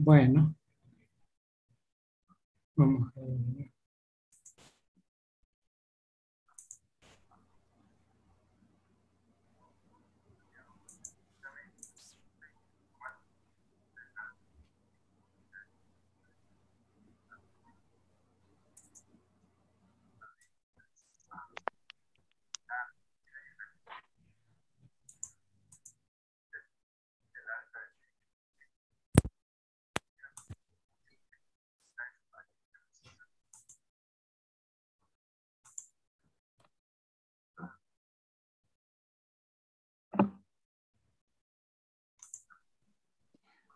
Bueno, vamos a ver.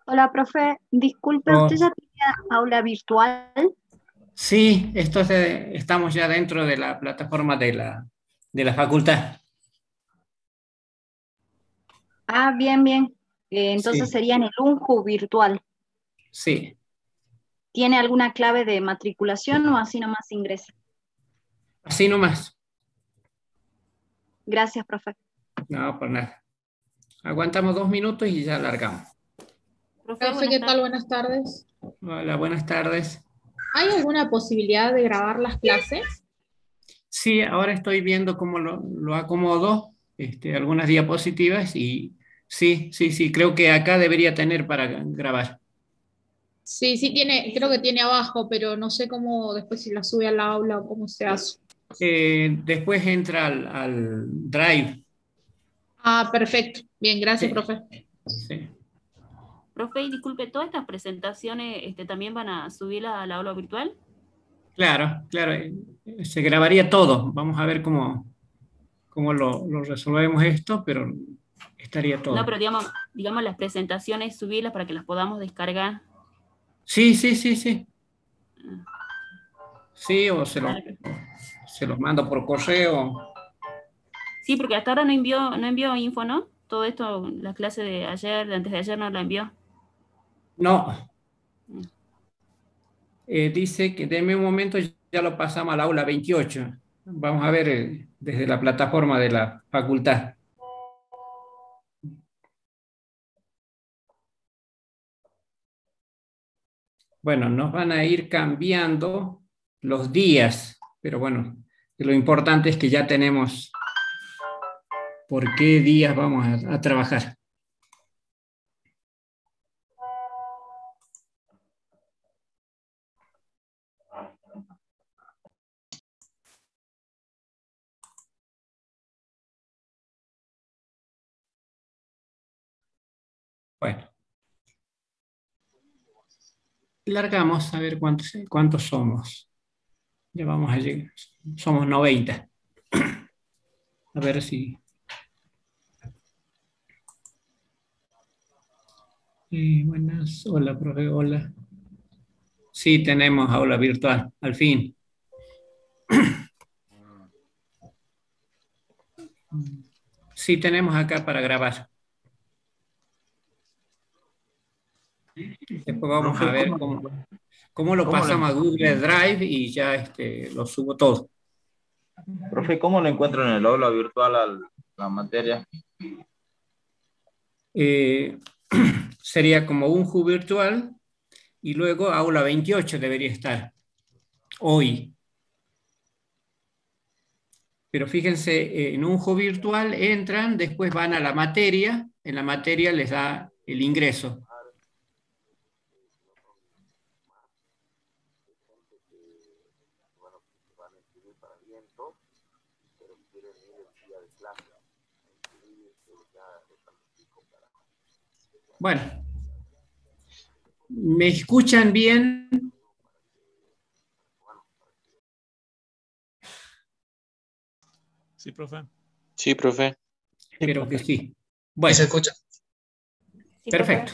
Hola, profe. Disculpe, ¿usted Oh, ya tenía aula virtual? sí, estamos ya dentro de la plataforma de la facultad. Ah, bien, bien. Entonces Sí, sería en el UNJU virtual. sí. ¿Tiene alguna clave de matriculación o así nomás ingresa? Así nomás. Gracias, profe. No, por nada. Aguantamos 2 minutos y ya largamos. Profe, Profe, buenas ¿qué tal? tardes. Buenas tardes. Hola, buenas tardes. ¿Hay alguna posibilidad de grabar las clases? Sí, ahora estoy viendo cómo lo acomodo, algunas diapositivas y sí, sí, sí, creo que acá debería tener para grabar. Sí, sí tiene, creo que tiene abajo, pero no sé cómo después si la sube al aula o cómo se hace. Después entra al Drive. Ah, perfecto. Bien, gracias, Sí, profe. sí. Profe, y disculpe, ¿todas estas presentaciones también van a subirlas a la aula virtual? Claro, claro. Se grabaría todo. Vamos a ver cómo lo resolvemos esto, pero estaría No, todo. pero digamos las presentaciones, subirlas para que las podamos descargar. Sí, sí, sí, sí. Ah, Sí, o dale. se los mando por correo. Sí, porque hasta ahora no envió info, ¿no? Todo esto, la clase de ayer, de antes de ayer no la envió. No, Mm. dice que deme un momento, ya lo pasamos al aula 28. Vamos a ver desde la plataforma de la facultad. Bueno, nos van a ir cambiando los días, pero bueno, lo importante es que ya tenemos por qué días vamos a trabajar. Bueno, largamos a ver cuántos somos. Ya vamos a llegar. Somos 90. A ver si. Buenas. Hola, profe. Hola. Sí, tenemos aula virtual, al fin. Sí, tenemos acá para grabar. Después vamos a Profe, ver cómo lo cómo lo, pasamos a Google Drive y ya lo subo todo. profe, ¿cómo lo encuentro en el aula virtual la materia? Eh, sería como un Hub virtual y luego aula 28 debería estar hoy. Pero fíjense, en un Hub virtual entran, después van a la materia, en la materia les da el ingreso. Bueno, ¿me escuchan bien? Sí, profe. Sí, profe. Sí, Espero que profe. sí. Sí, se Bueno, escucha. Sí, profe. perfecto.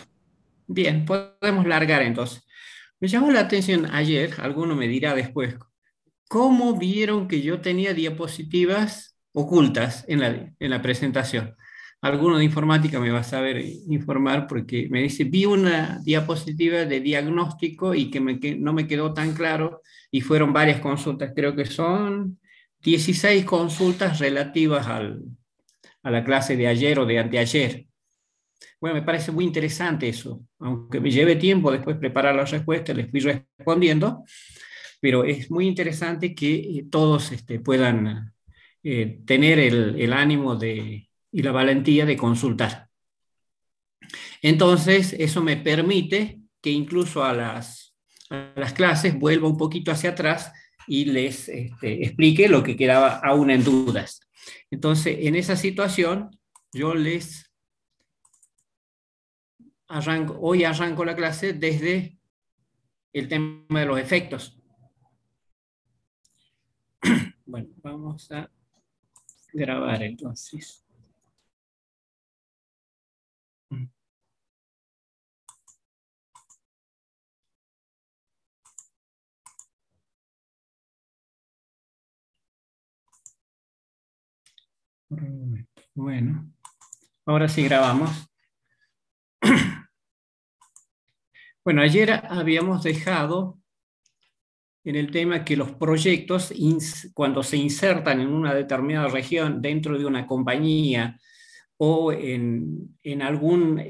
Bien, podemos largar entonces. Me llamó la atención ayer, alguno me dirá después, ¿cómo vieron que yo tenía diapositivas ocultas en la presentación? Alguno de informática me va a saber informar porque me dice, vi una diapositiva de diagnóstico y que no me quedó tan claro y fueron varias consultas, creo que son 16 consultas relativas a la clase de ayer o de anteayer. Bueno, me parece muy interesante eso, aunque me lleve tiempo después preparar la respuesta, les fui respondiendo, pero es muy interesante que todos puedan tener el ánimo y la valentía de consultar. Entonces, eso me permite que incluso a las clases vuelva un poquito hacia atrás y les explique lo que quedaba aún en dudas. Entonces, en esa situación, yo hoy arranco la clase desde el tema de los efectos. Bueno, vamos a grabar entonces. Bueno, ahora sí grabamos. Bueno, ayer habíamos dejado en el tema que los proyectos, cuando se insertan en una determinada región dentro de una compañía o en algún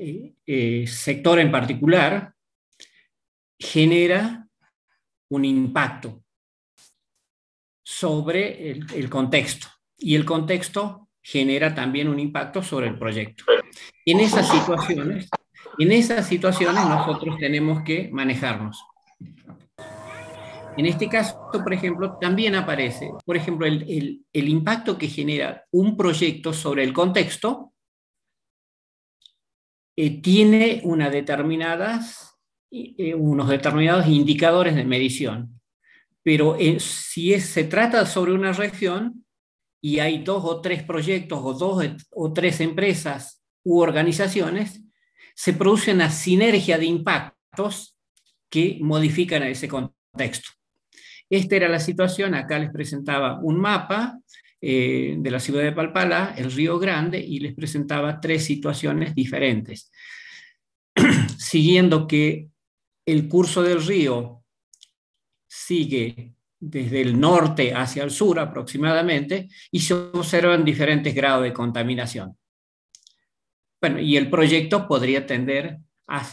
sector en particular, genera un impacto sobre el contexto. Y el contexto genera también un impacto sobre el proyecto. En esas situaciones nosotros tenemos que manejarnos. En este caso, por ejemplo, también aparece, por ejemplo, el impacto que genera un proyecto sobre el contexto tiene unos determinados indicadores de medición. Pero si se trata sobre una región y hay 2 o 3 proyectos o 2 o 3 empresas u organizaciones, se produce una sinergia de impactos que modifican ese contexto. Esta era la situación, acá les presentaba un mapa de la ciudad de Palpalá, el Río Grande, y les presentaba 3 situaciones diferentes. Siguiendo que el curso del río sigue desde el norte hacia el sur aproximadamente, y se observan diferentes grados de contaminación. Bueno, y el proyecto podría tender a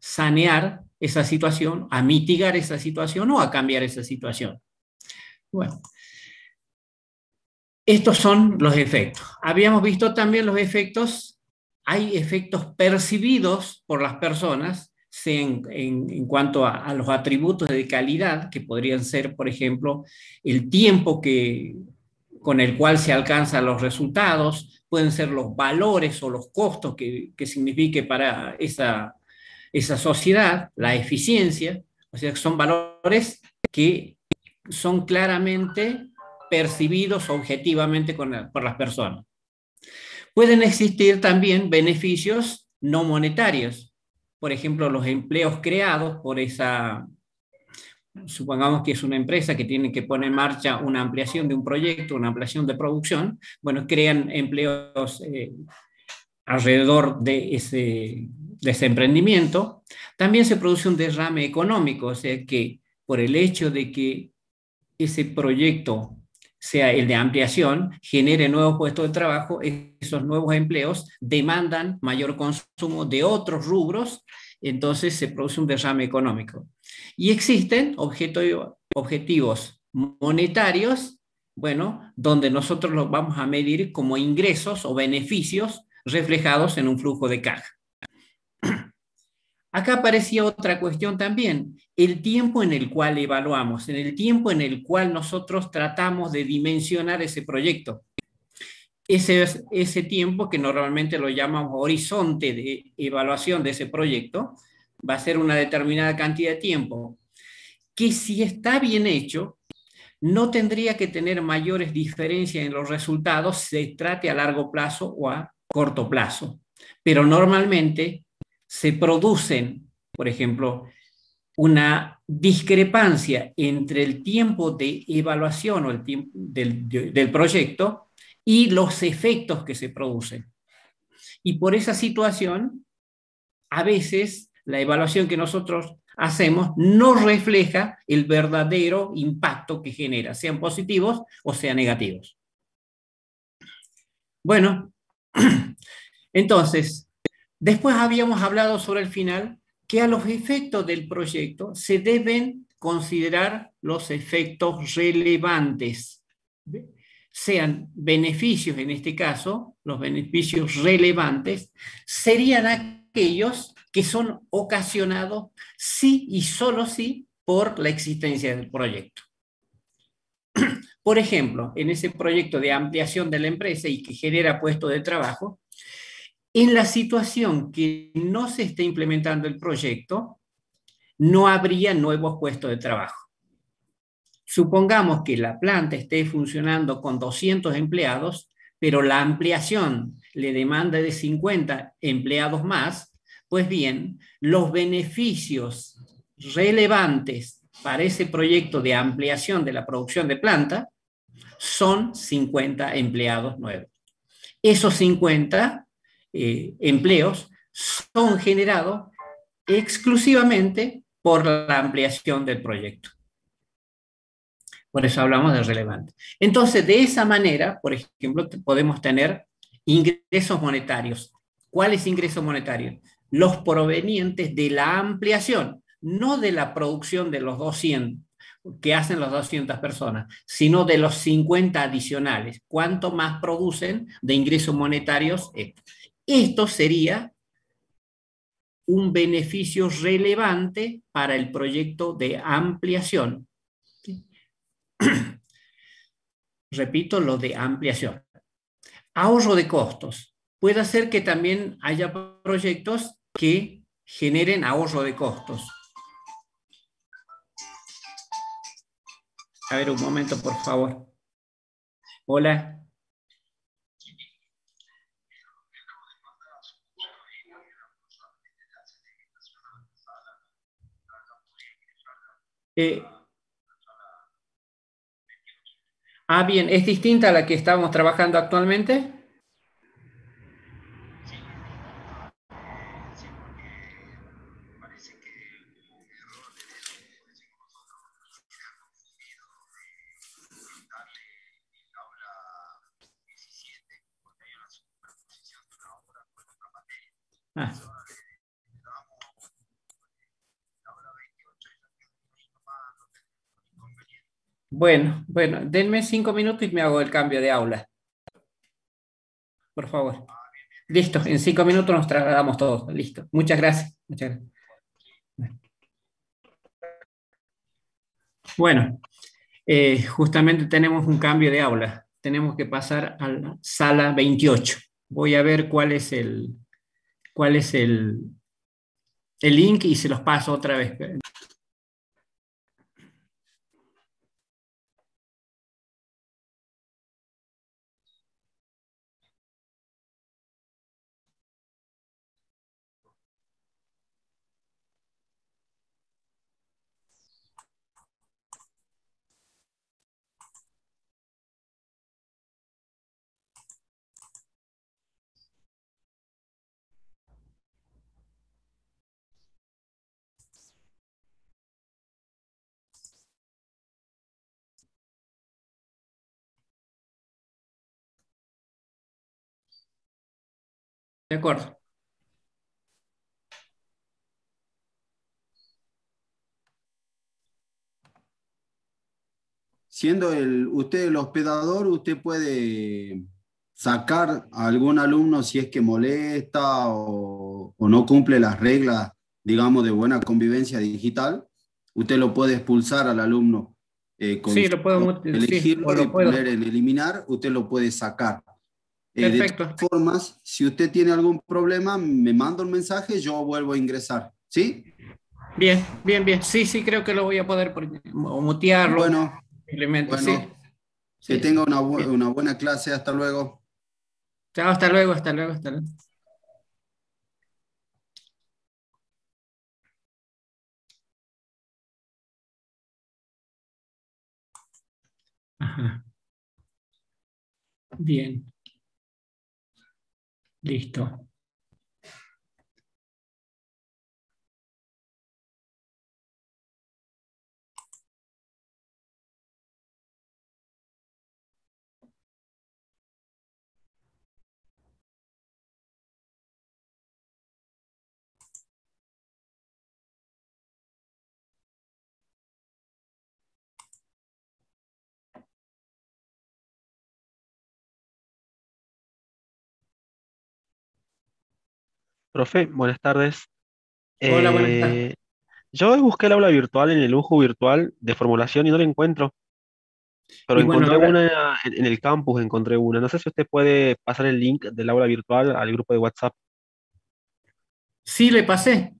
sanear esa situación, a mitigar esa situación o a cambiar esa situación. Bueno, estos son los efectos. Habíamos visto también los efectos, hay efectos percibidos por las personas, sea en cuanto a los atributos de calidad, que podrían ser, por ejemplo, el tiempo con el cual se alcanzan los resultados, pueden ser los valores o los costos que signifique para esa sociedad, la eficiencia, o sea, que son valores que son claramente percibidos objetivamente por las personas. Pueden existir también beneficios no monetarios, por ejemplo, los empleos creados por supongamos que es una empresa que tiene que poner en marcha una ampliación de un proyecto, una ampliación de producción, bueno, crean empleos alrededor de ese emprendimiento. También se produce un derrame económico, o sea que por el hecho de que ese proyecto sea el de ampliación, genere nuevos puestos de trabajo, esos nuevos empleos demandan mayor consumo de otros rubros, entonces se produce un derrame económico. Y existen objetivos monetarios, bueno, donde nosotros los vamos a medir como ingresos o beneficios reflejados en un flujo de caja. Acá aparecía otra cuestión también, el tiempo en el cual evaluamos, en el tiempo en el cual nosotros tratamos de dimensionar ese proyecto. Ese tiempo que normalmente lo llamamos horizonte de evaluación de ese proyecto, va a ser una determinada cantidad de tiempo, que si está bien hecho, no tendría que tener mayores diferencias en los resultados, se trate a largo plazo o a corto plazo. Pero normalmente se producen, por ejemplo, una discrepancia entre el tiempo de evaluación o el tiempo del proyecto y los efectos que se producen. Y por esa situación, a veces la evaluación que nosotros hacemos no refleja el verdadero impacto que genera, sean positivos o sean negativos. Bueno, entonces, Después habíamos hablado sobre el final que a los efectos del proyecto se deben considerar los efectos relevantes, sean beneficios en este caso, los beneficios relevantes serían aquellos que son ocasionados sí y solo sí por la existencia del proyecto. Por ejemplo, en ese proyecto de ampliación de la empresa y que genera puestos de trabajo, en la situación que no se esté implementando el proyecto, no habría nuevos puestos de trabajo. Supongamos que la planta esté funcionando con 200 empleados, pero la ampliación le demanda de 50 empleados más, pues bien, los beneficios relevantes para ese proyecto de ampliación de la producción de planta son 50 empleados nuevos. Esos 50 empleos son generados exclusivamente por la ampliación del proyecto. Por eso hablamos de relevante. Entonces, de esa manera, por ejemplo, podemos tener ingresos monetarios. ¿Cuáles ingresos monetarios? Los provenientes de la ampliación, no de la producción de los 200 que hacen las 200 personas, sino de los 50 adicionales. ¿Cuánto más producen de ingresos monetarios? Esto sería un beneficio relevante para el proyecto de ampliación. Repito, lo de ampliación. Ahorro de costos. Puede ser que también haya proyectos que generen ahorro de costos. A ver, un momento, por favor. Hola. Eh, bien, ¿es distinta a la que estamos trabajando actualmente? Ah. Bueno, denme 5 minutos y me hago el cambio de aula. Por favor. Listo, en 5 minutos nos trasladamos todos. Listo. Muchas gracias. Muchas gracias. Bueno, justamente tenemos un cambio de aula. Tenemos que pasar a la sala 28. Voy a ver cuál es el link y se los paso otra vez. De acuerdo. Siendo usted el hospedador, usted puede sacar a algún alumno si es que molesta o no cumple las reglas, digamos, de buena convivencia digital. Usted lo puede expulsar al alumno Sí, lo puedo, sí, o elegirlo y lo puedo. poner en eliminar, usted lo puede sacar. De Perfecto. todas formas, si usted tiene algún problema, me manda un mensaje, yo vuelvo a ingresar. ¿Sí? Bien, bien, bien. Sí, sí, creo que lo voy a poder o mutearlo. Bueno, Simplemente, sí. bueno, que Sí, tenga sí. Bien. una buena clase. Hasta luego. Chao, hasta luego, hasta luego, hasta luego. Ajá. Bien. Listo. Profe, buenas tardes. Hola, buenas tardes. Eh, yo busqué el aula virtual en el UJU virtual de formulación y no la encuentro, pero Y bueno, encontré ahora, una en el campus, encontré una. No sé si usted puede pasar el link del aula virtual al grupo de WhatsApp. sí le pasé.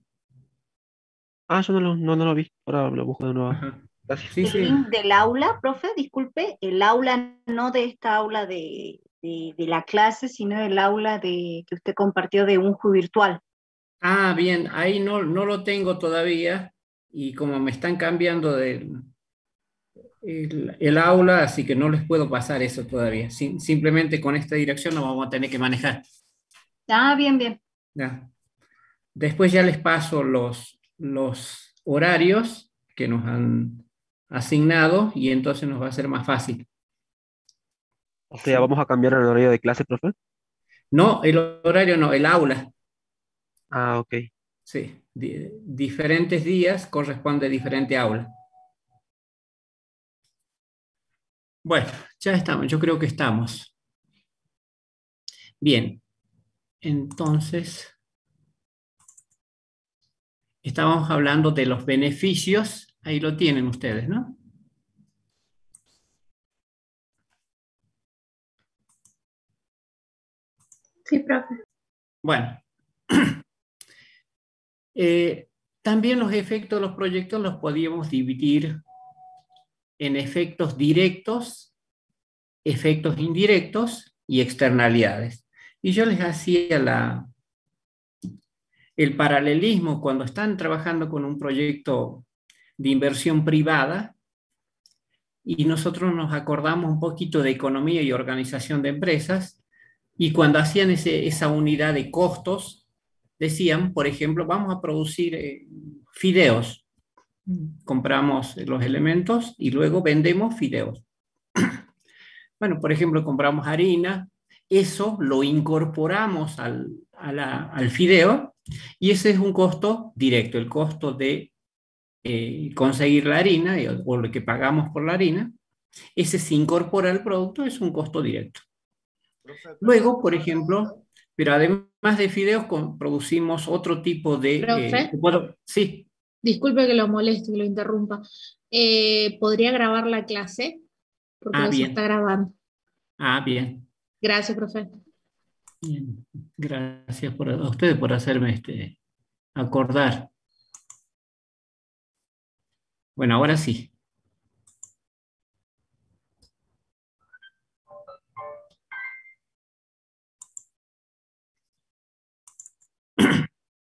Ah, yo no lo vi, ahora lo busco de nuevo. Ajá. Gracias. Sí, El sí. link del aula, profe, disculpe, el aula no de esta aula de la clase, sino el aula que usted compartió de UNJU virtual. Ah, bien, ahí no lo tengo todavía y como me están cambiando el aula, así que no les puedo pasar eso todavía. Simplemente con esta dirección lo vamos a tener que manejar. Ah, bien, bien. Ya. Después ya les paso los horarios que nos han asignado y entonces nos va a ser más fácil. O sea, ¿Sí? vamos a cambiar el horario de clase, profe. No, el horario no, el aula. Ah, ok. Sí, diferentes días corresponde a diferente aula. Bueno, ya estamos, yo creo que estamos. Bien, entonces estábamos hablando de los beneficios, ahí lo tienen ustedes, ¿no? Sí, profe. Bueno, también los efectos de los proyectos los podíamos dividir en efectos directos, efectos indirectos y externalidades. Y yo les hacía el paralelismo cuando están trabajando con un proyecto de inversión privada y nosotros nos acordamos un poquito de economía y organización de empresas y cuando hacían esa unidad de costos, decían, por ejemplo, vamos a producir fideos. Compramos los elementos y luego vendemos fideos. Bueno, por ejemplo, compramos harina, eso lo incorporamos al fideo y ese es un costo directo, el costo de conseguir la harina o lo que pagamos por la harina, ese se incorpora al producto, es un costo directo. Profe, perdón. Luego, por ejemplo, pero además de fideos, producimos otro tipo de... Profe, sí, disculpe que lo moleste, que lo interrumpa. ¿Podría grabar la clase? Porque ah, no se está bien, grabando. ah, bien. Gracias, profe. Bien. Gracias a ustedes por hacerme acordar. Bueno, ahora sí.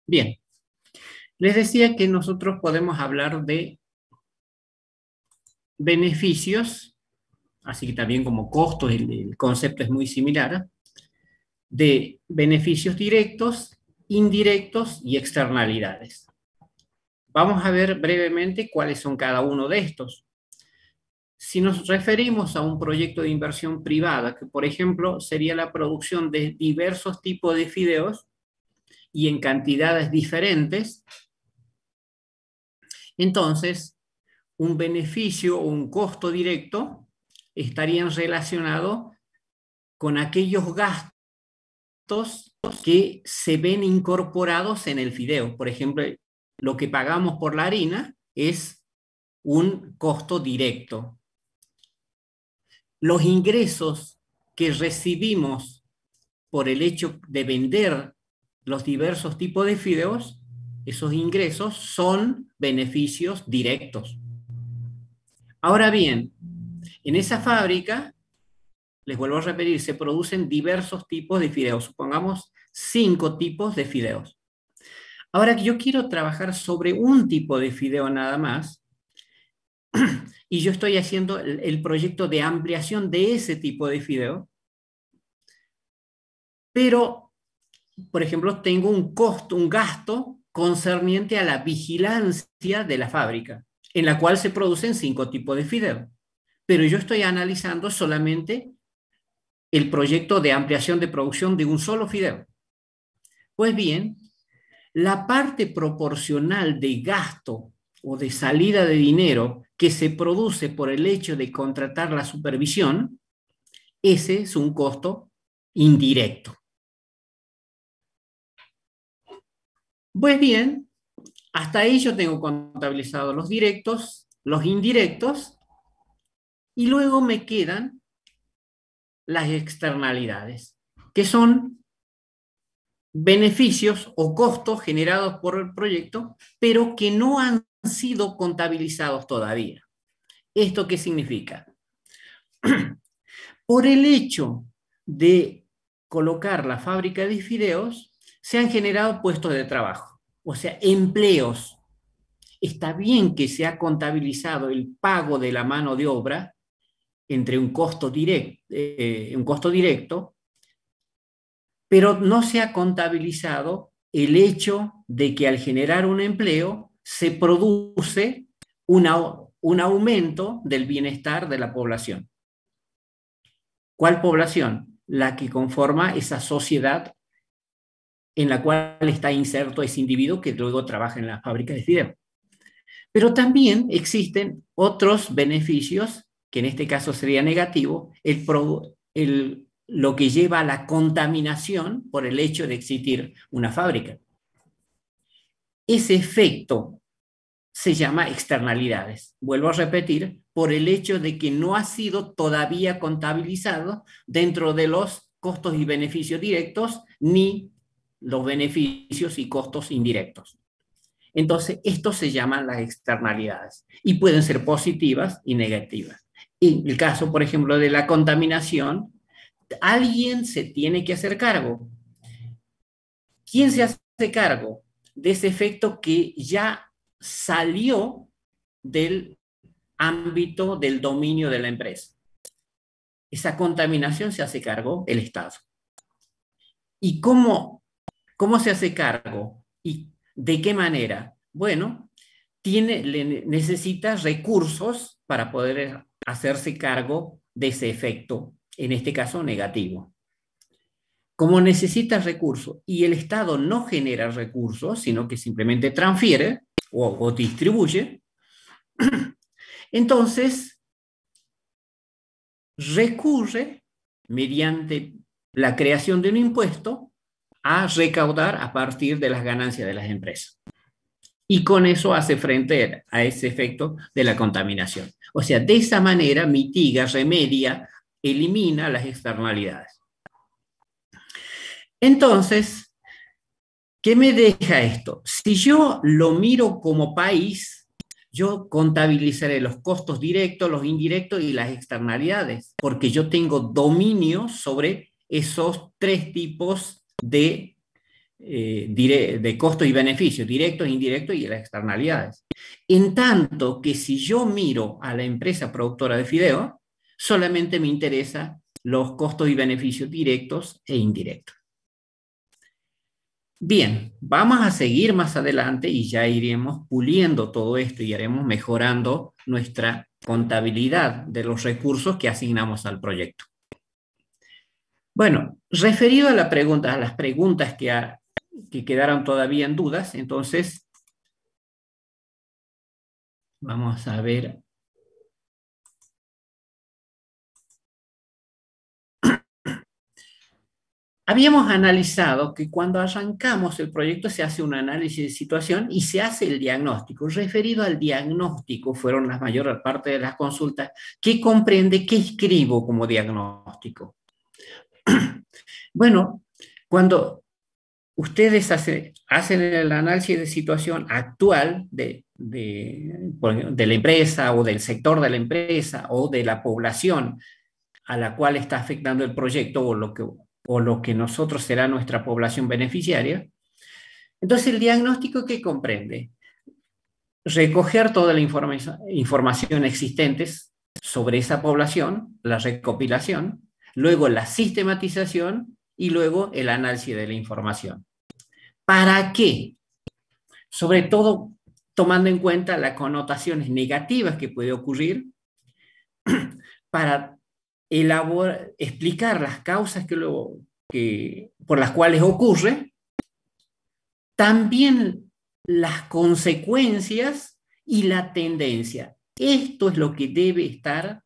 Bien, les decía que nosotros podemos hablar de beneficios, así que también como costos, el concepto es muy similar, de beneficios directos, indirectos y externalidades. Vamos a ver brevemente cuáles son cada uno de estos. Si nos referimos a un proyecto de inversión privada, que por ejemplo sería la producción de diversos tipos de fideos y en cantidades diferentes, entonces un beneficio o un costo directo estarían relacionados con aquellos gastos que se ven incorporados en el fideo. Por ejemplo, lo que pagamos por la harina es un costo directo. Los ingresos que recibimos por el hecho de vender los diversos tipos de fideos, esos ingresos son beneficios directos. Ahora bien, en esa fábrica, les vuelvo a repetir, se producen diversos tipos de fideos, supongamos 5 tipos de fideos. Ahora que yo quiero trabajar sobre un tipo de fideo nada más, y yo estoy haciendo el proyecto de ampliación de ese tipo de fideo, pero, por ejemplo, tengo un costo, un gasto concerniente a la vigilancia de la fábrica, en la cual se producen 5 tipos de fideo. Pero yo estoy analizando solamente el proyecto de ampliación de producción de un solo fideo. Pues bien, la parte proporcional de gasto o de salida de dinero que se produce por el hecho de contratar la supervisión, ese es un costo indirecto. Pues bien, hasta ahí yo tengo contabilizados los directos, los indirectos, y luego me quedan las externalidades, que son beneficios o costos generados por el proyecto, pero que no han sido contabilizados todavía. ¿Esto qué significa? Por el hecho de colocar la fábrica de fideos, se han generado puestos de trabajo, o sea, empleos. Está bien que se ha contabilizado el pago de la mano de obra entre un costo directo, pero no se ha contabilizado el hecho de que al generar un empleo se produce un aumento del bienestar de la población. ¿Cuál población? La que conforma esa sociedad en la cual está inserto ese individuo que luego trabaja en la fábrica de fideos. Pero también existen otros beneficios, que en este caso sería negativo, lo que lleva a la contaminación por el hecho de existir una fábrica. Ese efecto se llama externalidades. Vuelvo a repetir, por el hecho de que no ha sido todavía contabilizado dentro de los costos y beneficios directos, ni los beneficios y costos indirectos. Entonces, esto se llaman las externalidades y pueden ser positivas y negativas. En el caso, por ejemplo, de la contaminación, alguien se tiene que hacer cargo. ¿Quién se hace cargo de ese efecto que ya salió del ámbito del dominio de la empresa? Esa contaminación se hace cargo el Estado. ¿Y cómo se hace cargo? ¿Y de qué manera? Bueno, necesita recursos para poder hacerse cargo de ese efecto, en este caso negativo. Como necesita recursos y el Estado no genera recursos, sino que simplemente transfiere o distribuye, entonces recurre mediante la creación de un impuesto a recaudar a partir de las ganancias de las empresas. Y con eso hace frente a ese efecto de la contaminación. O sea, de esa manera mitiga, remedia, elimina las externalidades. Entonces, ¿qué me deja esto? Si yo lo miro como país, yo contabilizaré los costos directos, los indirectos y las externalidades, porque yo tengo dominio sobre esos tres tipos de costos y beneficios, directos, indirectos y las externalidades. En tanto que si yo miro a la empresa productora de fideos, solamente me interesa los costos y beneficios directos e indirectos. Bien, vamos a seguir más adelante y ya iremos puliendo todo esto y iremos mejorando nuestra contabilidad de los recursos que asignamos al proyecto. Bueno, referido a las preguntas que quedaron todavía en dudas, entonces vamos a ver. Habíamos analizado que cuando arrancamos el proyecto se hace un análisis de situación y se hace el diagnóstico. Referido al diagnóstico fueron la mayor parte de las consultas que comprende qué escribo como diagnóstico. Bueno, cuando ustedes hacen el análisis de situación actual de la empresa o del sector de la empresa o de la población a la cual está afectando el proyecto o lo que nosotros será nuestra población beneficiaria. Entonces, el diagnóstico que comprende recoger toda la información existente sobre esa población, la recopilación, luego la sistematización y luego el análisis de la información. ¿Para qué? Sobre todo tomando en cuenta las connotaciones negativas que puede ocurrir, para explicar las causas por las cuales ocurre, también las consecuencias y la tendencia. Esto es lo que debe estar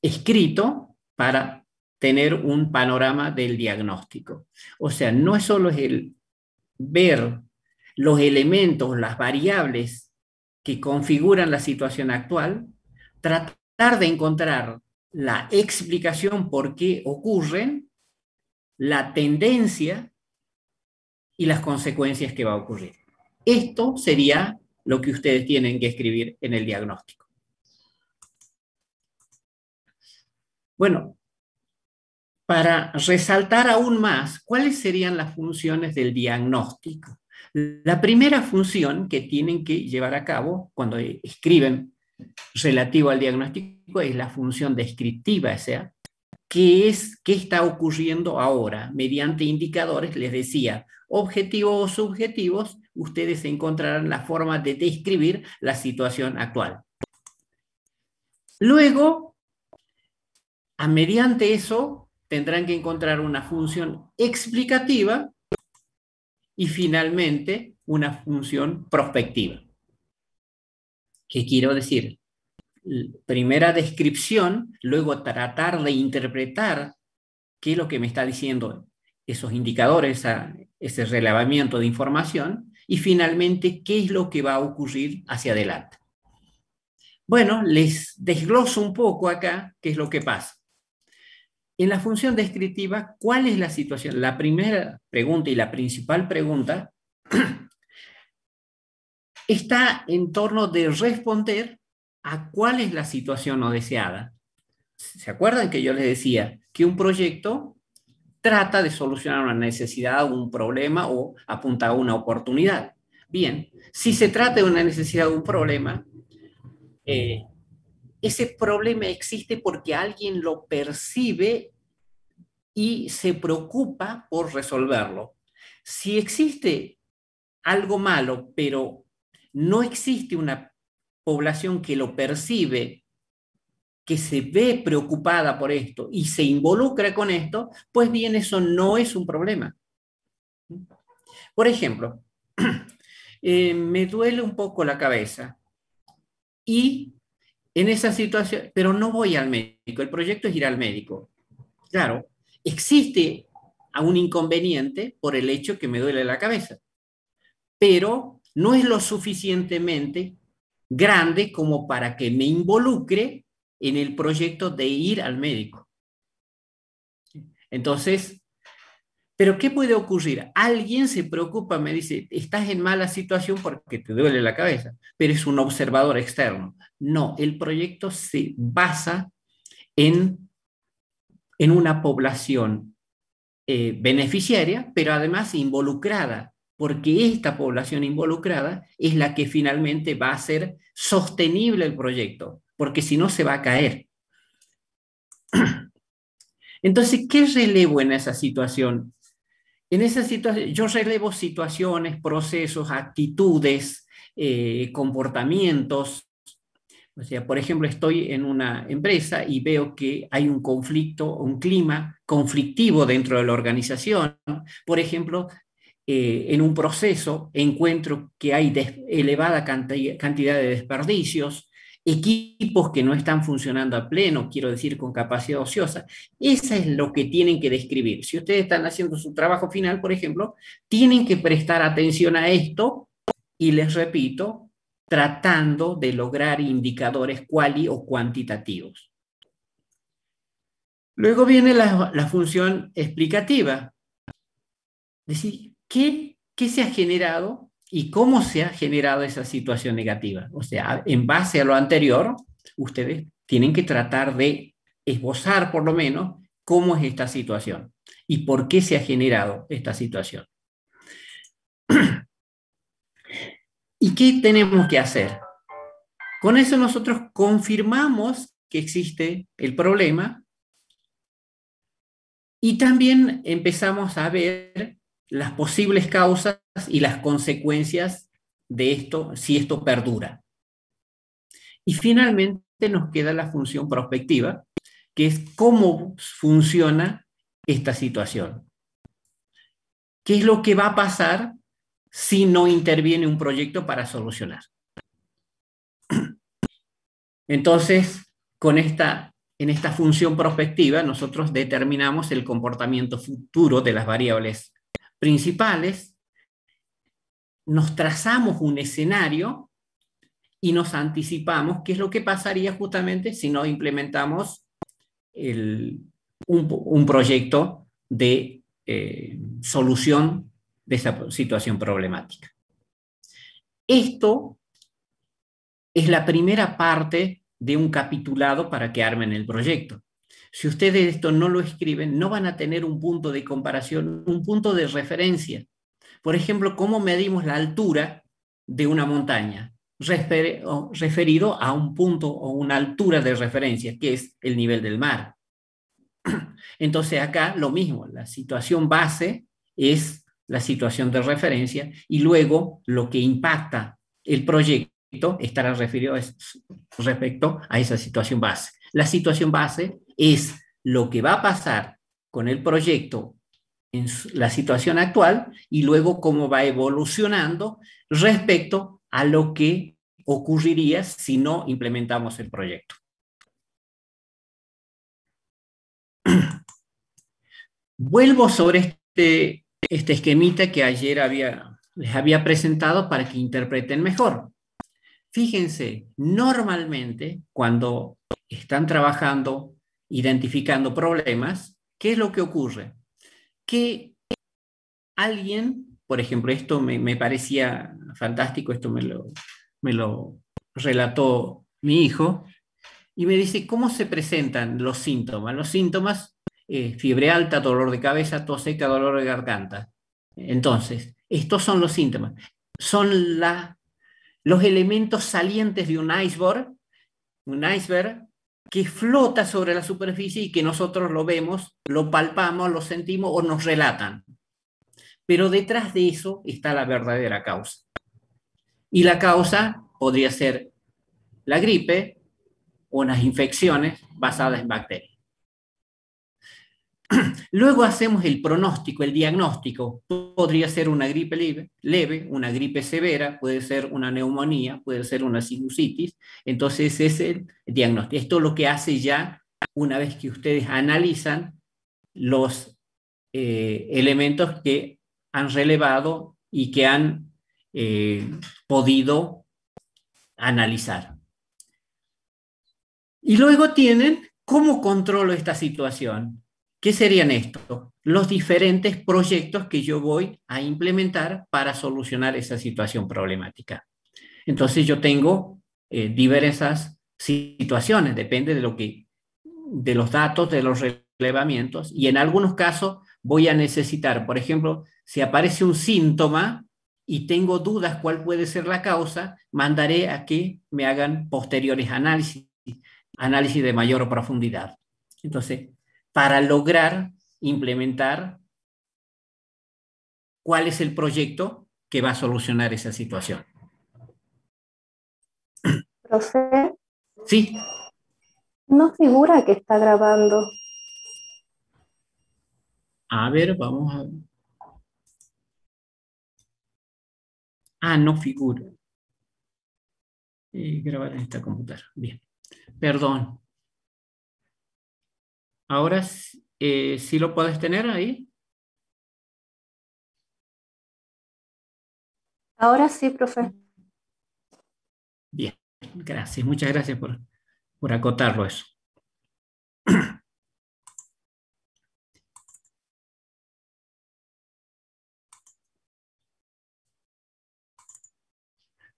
escrito para tener un panorama del diagnóstico. O sea, no es solo el ver los elementos, las variables que configuran la situación actual, tratar de encontrar la explicación por qué ocurren, la tendencia y las consecuencias que va a ocurrir. Esto sería lo que ustedes tienen que escribir en el diagnóstico. Bueno, para resaltar aún más, ¿cuáles serían las funciones del diagnóstico? La primera función que tienen que llevar a cabo cuando escriben relativo al diagnóstico es la función descriptiva, o sea, ¿qué está ocurriendo ahora? Mediante indicadores, les decía, objetivos o subjetivos, ustedes encontrarán la forma de describir la situación actual. Luego, mediante eso, tendrán que encontrar una función explicativa y finalmente una función prospectiva. ¿Qué quiero decir? Primera descripción, luego tratar de interpretar qué es lo que me está diciendo esos indicadores, ese relevamiento de información, y finalmente qué es lo que va a ocurrir hacia adelante. Bueno, les desgloso un poco acá qué es lo que pasa. En la función descriptiva, ¿cuál es la situación? La primera pregunta y la principal pregunta está en torno de responder a cuál es la situación no deseada. ¿Se acuerdan que yo les decía que un proyecto trata de solucionar una necesidad, un problema o apunta a una oportunidad? Bien, si se trata de una necesidad o un problema, ese problema existe porque alguien lo percibe y se preocupa por resolverlo. Si existe algo malo, pero no existe una población que lo percibe, que se ve preocupada por esto y se involucra con esto, pues bien, eso no es un problema. Por ejemplo, me duele un poco la cabeza y en esa situación, pero no voy al médico, el proyecto es ir al médico. Claro, existe un inconveniente por el hecho que me duele la cabeza, pero no es lo suficientemente grande como para que me involucre en el proyecto de ir al médico. Entonces, ¿pero qué puede ocurrir? Alguien se preocupa, me dice, estás en mala situación porque te duele la cabeza, pero es un observador externo. No, el proyecto se basa en una población beneficiaria, pero además involucrada, porque esta población involucrada es la que finalmente va a hacer sostenible el proyecto, porque si no se va a caer. Entonces, ¿qué relevo en esa situación? En esa situación, yo relevo situaciones, procesos, actitudes, comportamientos. O sea, por ejemplo, estoy en una empresa y veo que hay un conflicto, un clima conflictivo dentro de la organización. Por ejemplo, en un proceso encuentro que hay elevada cantidad de desperdicios, equipos que no están funcionando a pleno, quiero decir, con capacidad ociosa. Eso es lo que tienen que describir. Si ustedes están haciendo su trabajo final, por ejemplo, tienen que prestar atención a esto y les repito, tratando de lograr indicadores cuali o cuantitativos. Luego viene la función explicativa. Es decir, ¿qué se ha generado y cómo se ha generado esa situación negativa? O sea, en base a lo anterior, ustedes tienen que tratar de esbozar por lo menos cómo es esta situación y por qué se ha generado esta situación. ¿Y qué tenemos que hacer? Con eso nosotros confirmamos que existe el problema y también empezamos a ver las posibles causas y las consecuencias de esto, si esto perdura. Y finalmente nos queda la función prospectiva, que es cómo funciona esta situación. ¿Qué es lo que va a pasar si no interviene un proyecto para solucionar? Entonces, con esta en esta función prospectiva, nosotros determinamos el comportamiento futuro de las variables principales, nos trazamos un escenario y nos anticipamos qué es lo que pasaría justamente si no implementamos un proyecto de solución de esa situación problemática. Esto es la primera parte de un capitulado para que armen el proyecto. Si ustedes esto no lo escriben, no van a tener un punto de comparación, un punto de referencia. Por ejemplo, ¿cómo medimos la altura de una montaña? Referido a un punto o una altura de referencia, que es el nivel del mar. Entonces acá lo mismo, la situación base es la situación de referencia y luego lo que impacta el proyecto estará referido respecto a esa situación base. La situación base es lo que va a pasar con el proyecto en la situación actual y luego cómo va evolucionando respecto a lo que ocurriría si no implementamos el proyecto. Vuelvo sobre este esquemita que ayer les había presentado para que interpreten mejor. Fíjense, normalmente cuando están trabajando, identificando problemas, ¿qué es lo que ocurre? Que alguien, por ejemplo, esto me parecía fantástico, esto me lo relató mi hijo, y me dice, ¿cómo se presentan los síntomas? Los síntomas, fiebre alta, dolor de cabeza, tos seca, dolor de garganta. Entonces, estos son los síntomas. Son los elementos salientes de un iceberg que flota sobre la superficie y que nosotros lo vemos, lo palpamos, lo sentimos o nos relatan. Pero detrás de eso está la verdadera causa. Y la causa podría ser la gripe o unas infecciones basadas en bacterias. Luego hacemos el pronóstico, el diagnóstico. Podría ser una gripe leve, una gripe severa, puede ser una neumonía, puede ser una sinusitis. Entonces ese es el diagnóstico. Esto es lo que hace ya una vez que ustedes analizan los elementos que han relevado y que han podido analizar. Y luego tienen, ¿cómo controlo esta situación? ¿Qué serían estos? Los diferentes proyectos que yo voy a implementar para solucionar esa situación problemática. Entonces yo tengo diversas situaciones, depende de los datos, de los relevamientos, y en algunos casos voy a necesitar, por ejemplo, si aparece un síntoma y tengo dudas cuál puede ser la causa, mandaré a que me hagan posteriores análisis de mayor profundidad. Entonces, para lograr implementar cuál es el proyecto que va a solucionar esa situación. Profe, Sí. no figura que está grabando. A ver, vamos a ver. Ah, no figura. Grabar en esta computadora. Bien. Perdón. Ahora sí lo puedes tener ahí. Ahora sí, profe. Bien, gracias. Muchas gracias por acotarlo eso.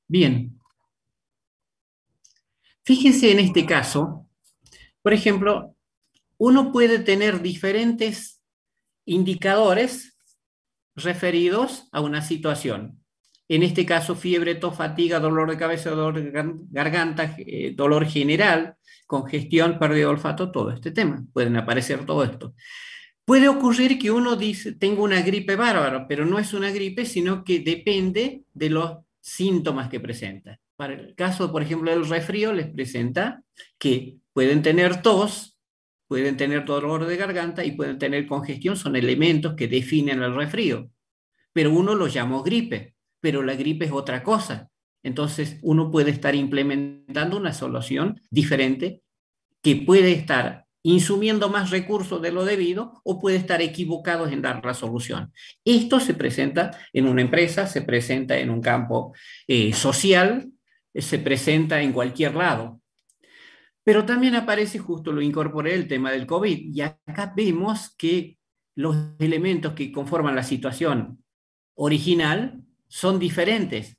Bien. Fíjense en este caso, por ejemplo, uno puede tener diferentes indicadores referidos a una situación. En este caso, fiebre, tos, fatiga, dolor de cabeza, dolor de garganta, dolor general, congestión, pérdida de olfato, todo este tema. Pueden aparecer todo esto. Puede ocurrir que uno dice, tengo una gripe bárbara, pero no es una gripe, sino que depende de los síntomas que presenta. Para el caso, por ejemplo, del resfrío, les presenta que pueden tener tos, pueden tener dolor de garganta y pueden tener congestión, son elementos que definen el resfrío. Pero uno lo llamó gripe, pero la gripe es otra cosa. Entonces, uno puede estar implementando una solución diferente que puede estar insumiendo más recursos de lo debido o puede estar equivocado en dar la solución. Esto se presenta en una empresa, se presenta en un campo social, se presenta en cualquier lado. Pero también aparece, justo lo incorporé, el tema del COVID. Y acá vemos que los elementos que conforman la situación original son diferentes.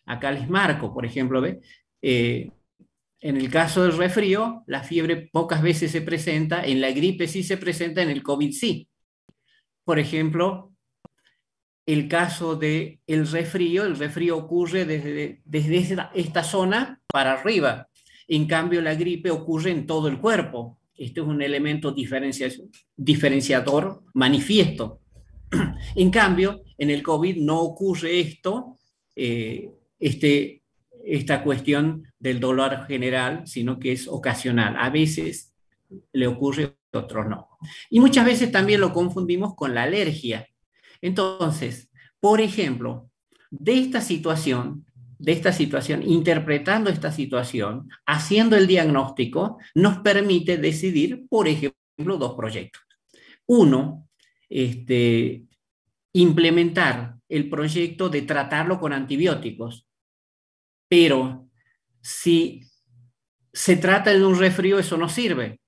Acá les marco, por ejemplo, ¿ve? En el caso del resfrío, la fiebre pocas veces se presenta, en la gripe sí se presenta, en el COVID sí. Por ejemplo, el caso del resfrío, el resfrío ocurre desde esta zona para arriba. En cambio, la gripe ocurre en todo el cuerpo. Este es un elemento diferenciador manifiesto. En cambio, en el COVID no ocurre esto, esta cuestión del dolor general, sino que es ocasional. A veces le ocurre, a otros no. Y muchas veces también lo confundimos con la alergia. Entonces, por ejemplo, de esta situación, interpretando esta situación, haciendo el diagnóstico, nos permite decidir, por ejemplo, dos proyectos. Uno, implementar el proyecto de tratarlo con antibióticos. Pero si se trata de un resfrío, eso no sirve.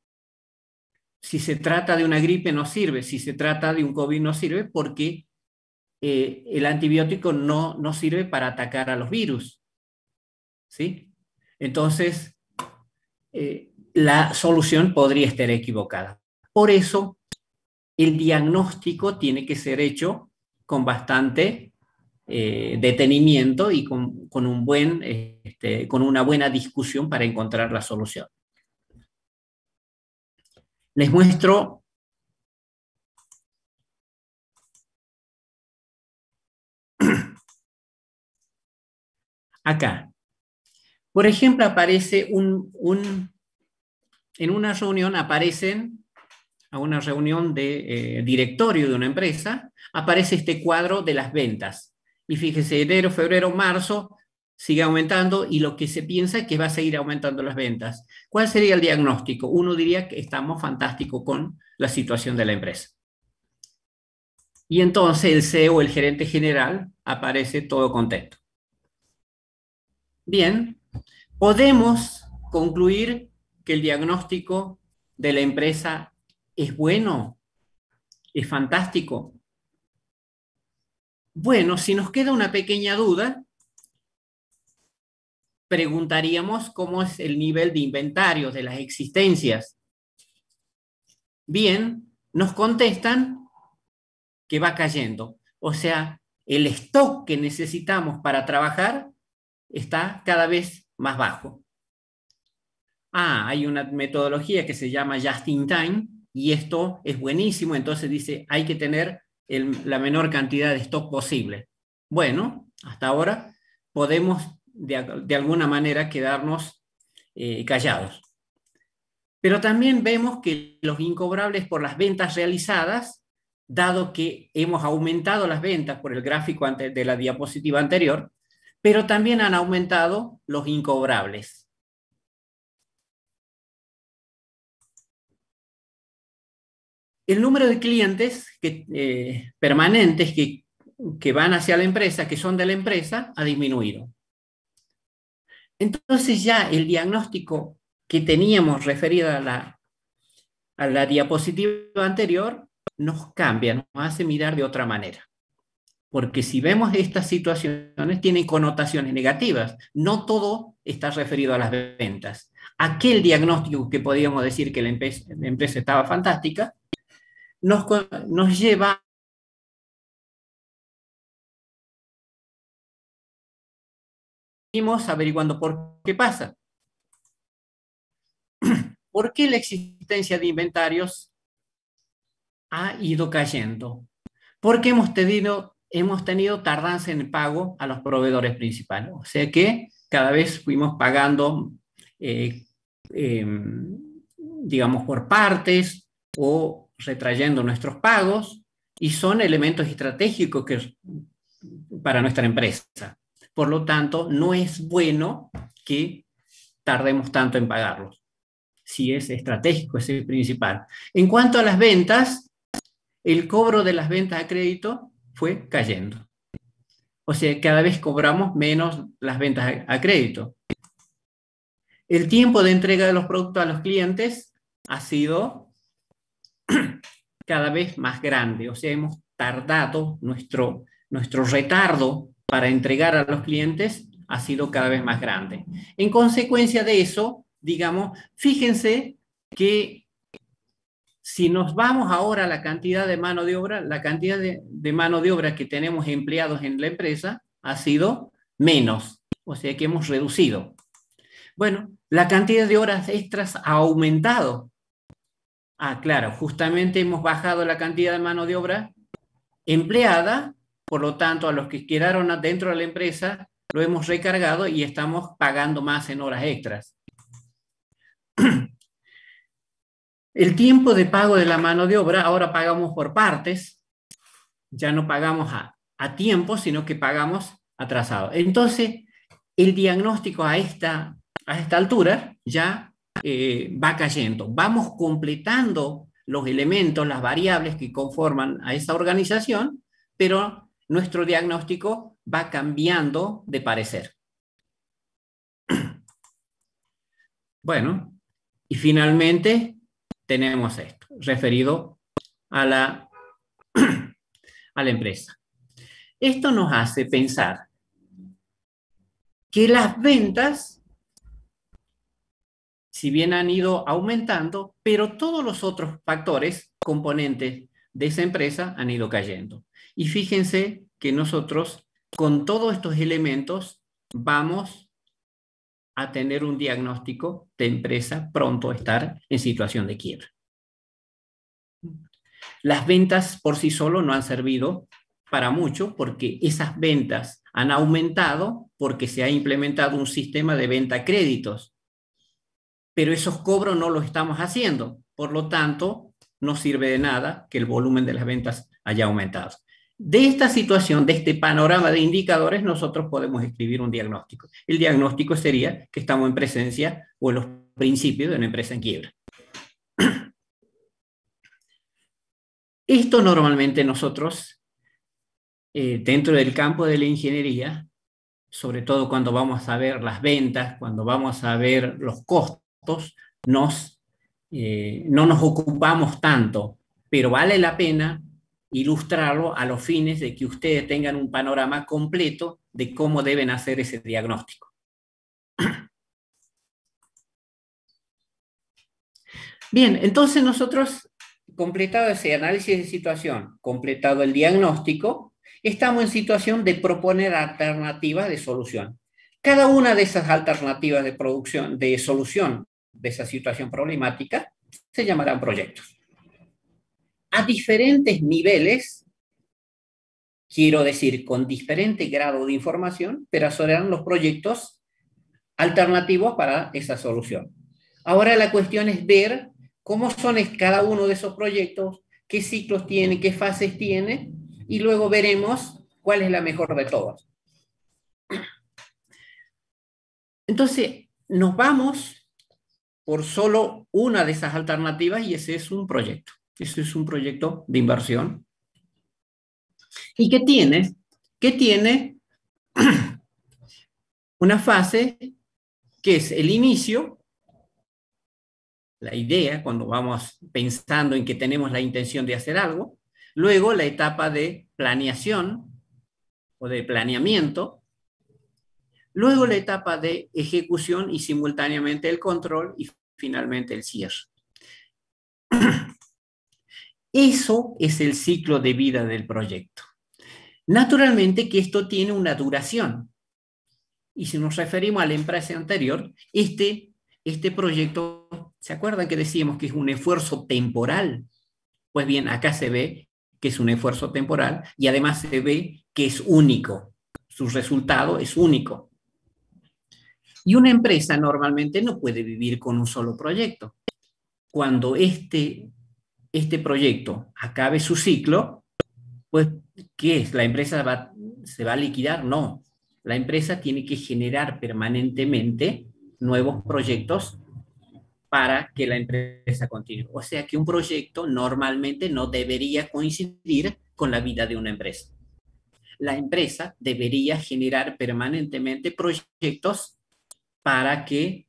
Si se trata de una gripe, no sirve. Si se trata de un COVID, no sirve porque el antibiótico no sirve para atacar a los virus. ¿Sí? Entonces, la solución podría estar equivocada. Por eso, el diagnóstico tiene que ser hecho con bastante detenimiento y con una buena discusión para encontrar la solución. Les muestro acá. Por ejemplo, aparece en una reunión aparecen, a una reunión de directorio de una empresa, aparece este cuadro de las ventas. Y fíjese, enero, febrero, marzo, sigue aumentando y lo que se piensa es que va a seguir aumentando las ventas. ¿Cuál sería el diagnóstico? Uno diría que estamos fantásticos con la situación de la empresa. Y entonces el CEO, el gerente general, aparece todo contento. Bien, podemos concluir que el diagnóstico de la empresa es bueno, es fantástico. Bueno, si nos queda una pequeña duda, preguntaríamos cómo es el nivel de inventarios de las existencias. Bien, nos contestan que va cayendo. O sea, el stock que necesitamos para trabajar está cada vez más bajo. Hay una metodología que se llama Just in Time y esto es buenísimo. Entonces dice, hay que tener la menor cantidad de stock posible. Bueno, hasta ahora podemos de alguna manera quedarnos callados. Pero también vemos que los incobrables por las ventas realizadas, dado que hemos aumentado las ventas por el gráfico de la diapositiva anterior, pero también han aumentado los incobrables. El número de clientes permanentes que van hacia la empresa, que son de la empresa, ha disminuido. Entonces ya el diagnóstico que teníamos referido a la diapositiva anterior nos cambia, nos hace mirar de otra manera. Porque si vemos estas situaciones, tienen connotaciones negativas. No todo está referido a las ventas. Aquel diagnóstico que podíamos decir que la empresa estaba fantástica, nos lleva averiguando por qué pasa. ¿Por qué la existencia de inventarios ha ido cayendo? Porque hemos tenido tardanza en el pago a los proveedores principales. O sea que cada vez fuimos pagando, digamos, por partes o retrayendo nuestros pagos, y son elementos estratégicos para nuestra empresa. Por lo tanto, no es bueno que tardemos tanto en pagarlos. si es estratégico, es el principal. En cuanto a las ventas, el cobro de las ventas a crédito fue cayendo. O sea, cada vez cobramos menos las ventas a crédito. El tiempo de entrega de los productos a los clientes ha sido cada vez más grande. O sea, hemos tardado, nuestro retardo para entregar a los clientes ha sido cada vez más grande. En consecuencia de eso, digamos, fíjense que si nos vamos ahora a la cantidad de mano de obra, la cantidad de mano de obra que tenemos empleados en la empresa ha sido menos, o sea que hemos reducido. Bueno, la cantidad de horas extras ha aumentado. Ah, claro, justamente hemos bajado la cantidad de mano de obra empleada, por lo tanto, a los que quedaron dentro de la empresa lo hemos recargado y estamos pagando más en horas extras. El tiempo de pago de la mano de obra, ahora pagamos por partes, ya no pagamos a tiempo, sino que pagamos atrasado. Entonces, el diagnóstico a esta altura ya va cayendo. Vamos completando los elementos, las variables que conforman a esa organización, pero nuestro diagnóstico va cambiando de parecer. Bueno, y finalmente tenemos esto, referido a la empresa. Esto nos hace pensar que las ventas, si bien han ido aumentando, pero todos los otros factores, componentes de esa empresa han ido cayendo. Y fíjense que nosotros, con todos estos elementos, vamos a tener un diagnóstico de empresa pronto a estar en situación de quiebra. Las ventas por sí solas no han servido para mucho porque esas ventas han aumentado porque se ha implementado un sistema de venta a créditos. Pero esos cobros no los estamos haciendo. Por lo tanto, no sirve de nada que el volumen de las ventas haya aumentado. De esta situación, de este panorama de indicadores, nosotros podemos escribir un diagnóstico. El diagnóstico sería que estamos en presencia o en los principios de una empresa en quiebra. Esto normalmente nosotros, dentro del campo de la ingeniería, sobre todo cuando vamos a ver las ventas, cuando vamos a ver los costos, no nos ocupamos tanto, pero vale la pena ilustrarlo a los fines de que ustedes tengan un panorama completo de cómo deben hacer ese diagnóstico. Bien, entonces nosotros, completado ese análisis de situación, completado el diagnóstico, estamos en situación de proponer alternativas de solución. Cada una de esas alternativas de solución de esa situación problemática se llamarán proyectos. A diferentes niveles, quiero decir, con diferente grado de información, pero serán los proyectos alternativos para esa solución. Ahora la cuestión es ver cómo son cada uno de esos proyectos, qué ciclos tiene, qué fases tiene, y luego veremos cuál es la mejor de todas. Entonces, nos vamos por solo una de esas alternativas y ese es un proyecto. Ese es un proyecto de inversión. ¿Y qué tiene? ¿Qué tiene? Una fase que es el inicio, la idea, cuando vamos pensando en que tenemos la intención de hacer algo. Luego la etapa de planeación o de planeamiento. Luego la etapa de ejecución y simultáneamente el control y finalmente el cierre. Eso es el ciclo de vida del proyecto. Naturalmente que esto tiene una duración. Y si nos referimos a la empresa anterior, este proyecto, ¿se acuerdan que decíamos que es un esfuerzo temporal? Pues bien, acá se ve que es un esfuerzo temporal y además se ve que es único. Su resultado es único. Y una empresa normalmente no puede vivir con un solo proyecto. Cuando este proyecto acabe su ciclo, pues, ¿qué es? ¿La empresa se va a liquidar? No. La empresa tiene que generar permanentemente nuevos proyectos para que la empresa continúe. O sea que un proyecto normalmente no debería coincidir con la vida de una empresa. La empresa debería generar permanentemente proyectos para que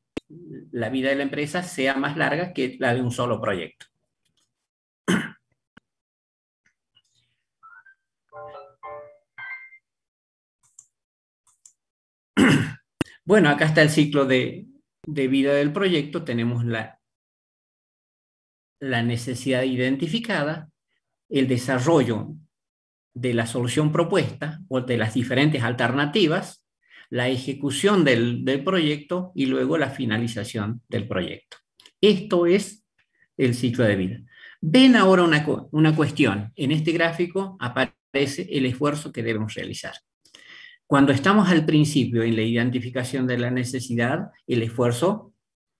la vida de la empresa sea más larga que la de un solo proyecto. Bueno, acá está el ciclo de vida del proyecto. Tenemos la necesidad identificada, el desarrollo de la solución propuesta o de las diferentes alternativas, la ejecución del proyecto y luego la finalización del proyecto. Esto es el ciclo de vida. Ven ahora una cuestión. En este gráfico aparece el esfuerzo que debemos realizar. Cuando estamos al principio en la identificación de la necesidad, el esfuerzo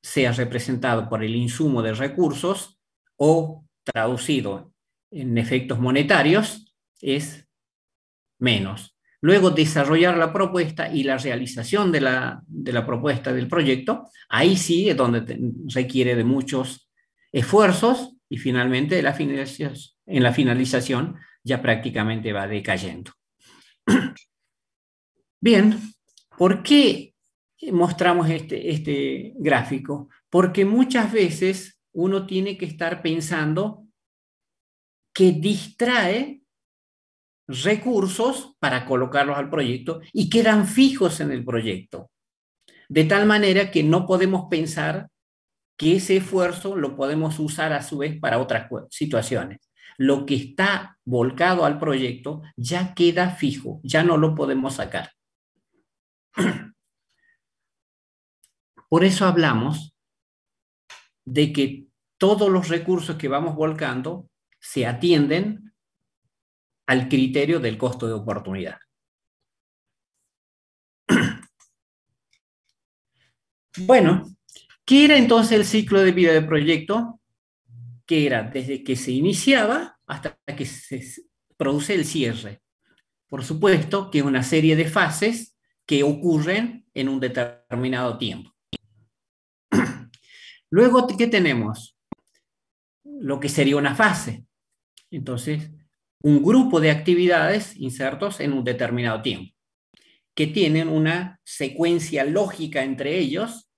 sea representado por el insumo de recursos o traducido en efectos monetarios, es menos. Luego, desarrollar la propuesta y la realización de la propuesta del proyecto, ahí sí es donde requiere de muchos esfuerzos y finalmente en la finalización ya prácticamente va decayendo. Bien, ¿por qué mostramos este gráfico? Porque muchas veces uno tiene que estar pensando que distrae recursos para colocarlos al proyecto y quedan fijos en el proyecto. De tal manera que no podemos pensar que ese esfuerzo lo podemos usar a su vez para otras situaciones. Lo que está volcado al proyecto ya queda fijo, ya no lo podemos sacar. Por eso hablamos de que todos los recursos que vamos volcando se atienden al criterio del costo de oportunidad. Bueno, ¿qué era entonces el ciclo de vida del proyecto? Que era desde que se iniciaba hasta que se produce el cierre. Por supuesto que es una serie de fases que ocurren en un determinado tiempo. Luego, ¿qué tenemos? Lo que sería una fase. Entonces, un grupo de actividades insertos en un determinado tiempo, que tienen una secuencia lógica entre ellos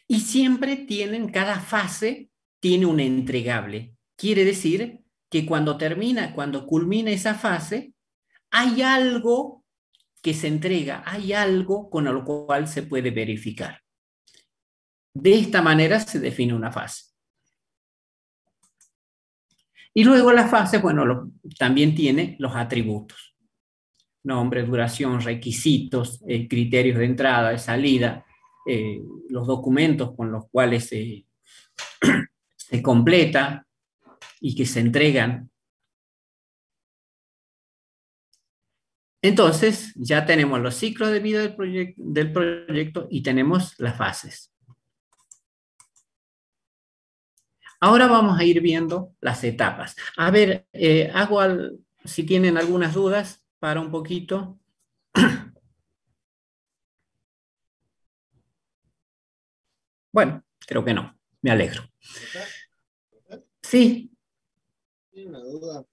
y siempre tienen, cada fase tiene un entregable. Quiere decir que cuando culmina esa fase, hay algo que se entrega, hay algo con lo cual se puede verificar. De esta manera se define una fase. Y luego la fase, bueno, también tiene los atributos. Nombre, duración, requisitos, criterios de entrada, de salida, los documentos con los cuales se completa y que se entregan. Entonces, ya tenemos los ciclos de vida del proyecto y tenemos las fases. Ahora vamos a ir viendo las etapas. A ver, si tienen algunas dudas, para un poquito. Bueno, creo que no. Me alegro. Sí. Tengo una duda.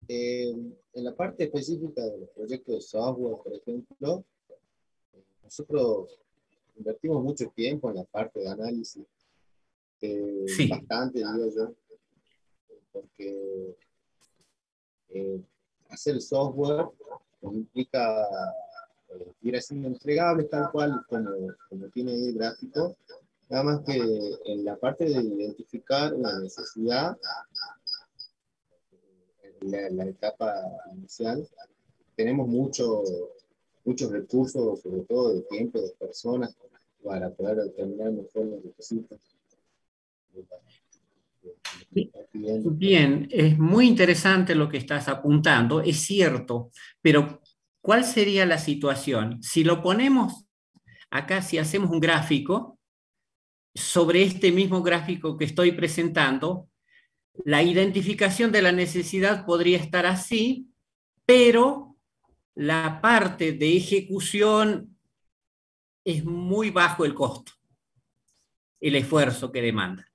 En la parte específica de los proyectos de software, por ejemplo, nosotros invertimos mucho tiempo en la parte de análisis. Sí. Bastante, digo yo, porque hacer software implica ir haciendo entregables tal cual como tiene ahí el gráfico, nada más que en la parte de identificar la necesidad, la etapa inicial, tenemos muchos recursos, sobre todo de tiempo, de personas, para poder determinar mejor los requisitos. Bien, es muy interesante lo que estás apuntando, es cierto, pero ¿cuál sería la situación? Si lo ponemos acá, si hacemos un gráfico, sobre este mismo gráfico que estoy presentando, la identificación de la necesidad podría estar así, pero la parte de ejecución es muy bajo el costo. el esfuerzo que demanda.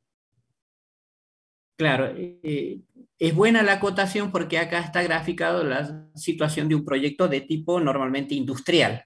Claro, es buena la acotación porque acá está graficado la situación de un proyecto de tipo normalmente industrial,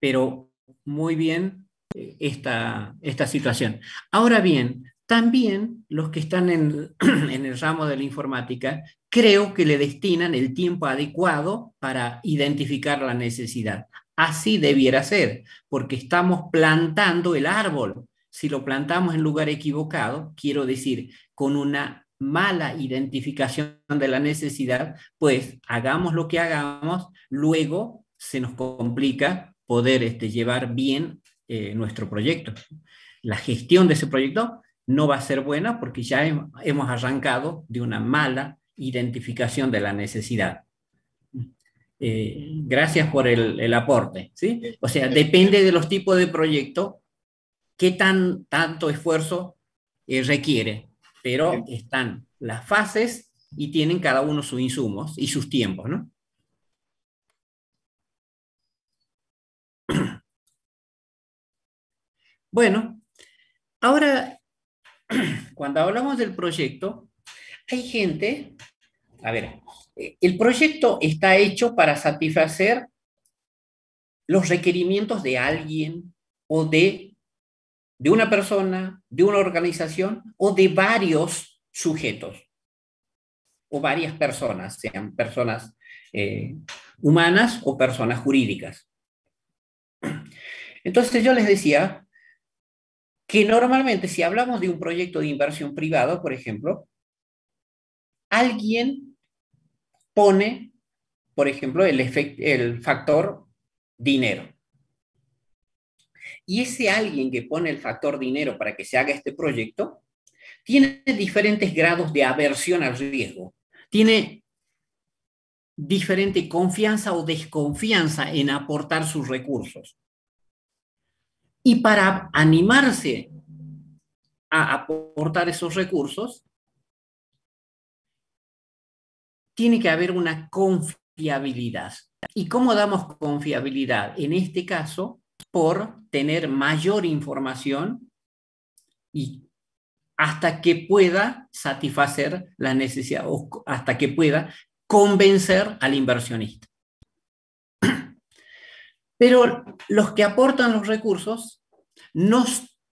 pero muy bien esta situación. Ahora bien, también los que están en el ramo de la informática, creo que le destinan el tiempo adecuado para identificar la necesidad. Así debiera ser, porque estamos plantando el árbol. Si lo plantamos en lugar equivocado, quiero decir, con una mala identificación de la necesidad, pues hagamos lo que hagamos, luego se nos complica poder llevar bien nuestro proyecto. La gestión de ese proyecto no va a ser buena porque ya hemos arrancado de una mala identificación de la necesidad. Gracias por el aporte, ¿sí? O sea, depende de los tipos de proyecto, qué tanto esfuerzo requiere, pero están las fases y tienen cada uno sus insumos y sus tiempos, ¿no? Bueno, ahora, cuando hablamos del proyecto, hay gente, a ver, el proyecto está hecho para satisfacer los requerimientos de alguien o de una persona, de una organización o de varios sujetos o varias personas, sean personas humanas o personas jurídicas. Entonces yo les decía que normalmente si hablamos de un proyecto de inversión privado, por ejemplo, alguien pone, por ejemplo, el factor dinero. Y ese alguien que pone el factor dinero para que se haga este proyecto, tiene diferentes grados de aversión al riesgo. Tiene diferente confianza o desconfianza en aportar sus recursos. Y para animarse a aportar esos recursos, tiene que haber una confiabilidad. ¿Y cómo damos confiabilidad? En este caso, por tener mayor información y hasta que pueda satisfacer las necesidades, o hasta que pueda convencer al inversionista. Pero los que aportan los recursos, no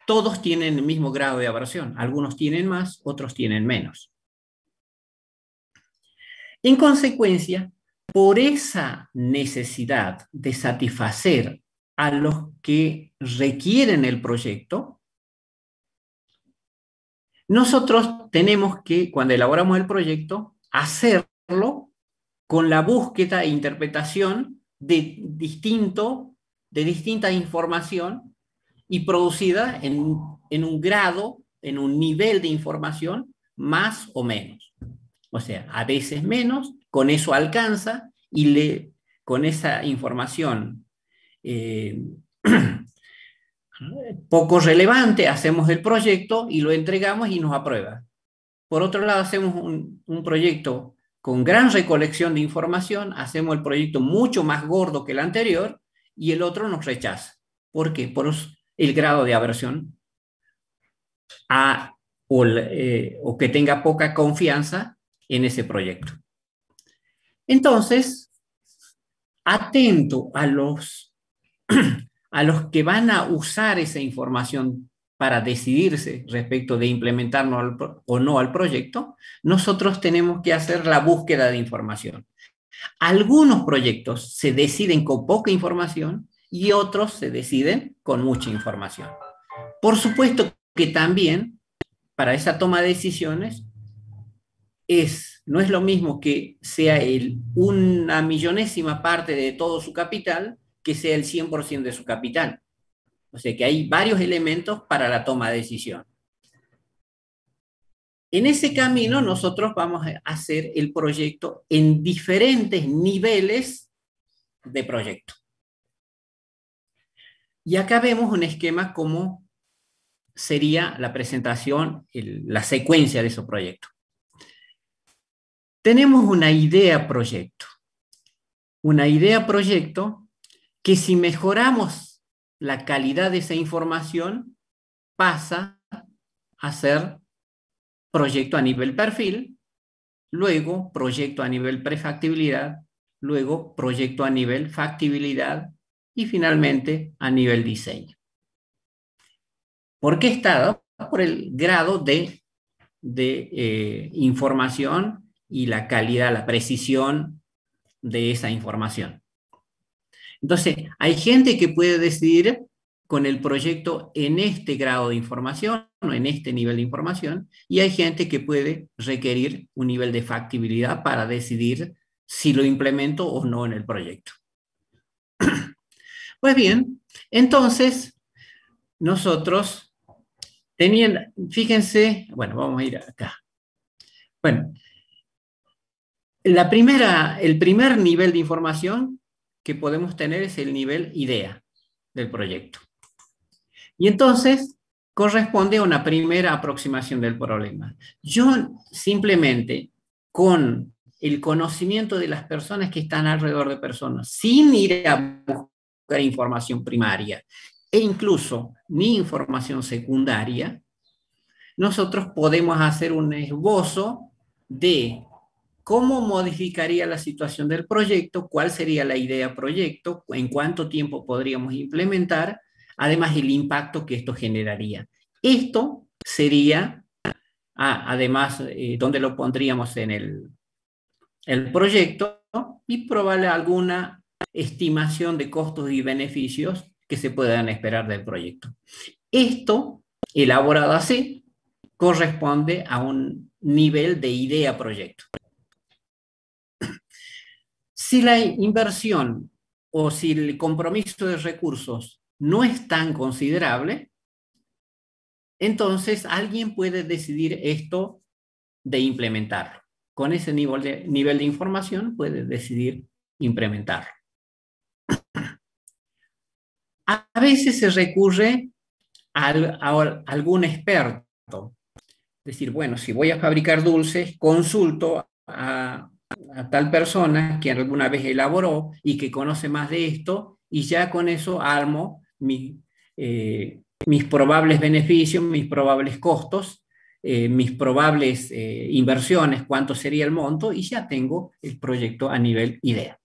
todos tienen el mismo grado de aversión. Algunos tienen más, otros tienen menos. En consecuencia, por esa necesidad de satisfacer a los que requieren el proyecto, nosotros tenemos que, cuando elaboramos el proyecto, hacerlo con la búsqueda e interpretación de distinta información y producida en un grado, en un nivel de información más o menos. O sea, a veces menos, con eso alcanza y con esa información poco relevante hacemos el proyecto y lo entregamos y nos aprueba. Por otro lado, hacemos un proyecto con gran recolección de información, hacemos el proyecto mucho más gordo que el anterior y el otro nos rechaza. ¿Por qué? Por el grado de aversión o que tenga poca confianza en ese proyecto. Entonces, atento a los que van a usar esa información para decidirse respecto de implementarnos o no al proyecto, nosotros tenemos que hacer la búsqueda de información. Algunos proyectos se deciden con poca información y otros se deciden con mucha información. Por supuesto que también para esa toma de decisiones no es lo mismo que sea una millonésima parte de todo su capital que sea el 100% de su capital. O sea que hay varios elementos para la toma de decisión. En ese camino nosotros vamos a hacer el proyecto en diferentes niveles de proyecto. Y acá vemos un esquema como sería la presentación, la secuencia de esos proyectos. Tenemos una idea proyecto. Una idea proyecto que si mejoramos la calidad de esa información, pasa a ser proyecto a nivel perfil, luego proyecto a nivel prefactibilidad, luego proyecto a nivel factibilidad y finalmente a nivel diseño. ¿Por qué está dado? Por el grado de información y la calidad, la precisión de esa información. Entonces, hay gente que puede decidir con el proyecto en este grado de información o en este nivel de información, y hay gente que puede requerir un nivel de factibilidad para decidir si lo implemento o no en el proyecto. Pues bien, entonces, nosotros fíjense, bueno, vamos a ir acá. Bueno, el primer nivel de información que podemos tener es el nivel idea del proyecto. Y entonces corresponde a una primera aproximación del problema. Yo simplemente con el conocimiento de las personas que están alrededor de personas, sin ir a buscar información primaria e incluso ni información secundaria, nosotros podemos hacer un esbozo de cómo modificaría la situación del proyecto, cuál sería la idea proyecto, en cuánto tiempo podríamos implementar, además el impacto que esto generaría. Esto sería, además, donde lo pondríamos en el proyecto, ¿no? Y probable alguna estimación de costos y beneficios que se puedan esperar del proyecto. Esto, elaborado así, corresponde a un nivel de idea proyecto. Si la inversión o si el compromiso de recursos no es tan considerable, entonces alguien puede decidir esto de implementarlo. Con ese nivel de información puede decidir implementarlo. A veces se recurre a algún experto. Es decir, bueno, si voy a fabricar dulces, consulto a tal persona que alguna vez elaboró y que conoce más de esto, y ya con eso armo mis probables beneficios, mis probables costos, mis probables inversiones, cuánto sería el monto, y ya tengo el proyecto a nivel idea.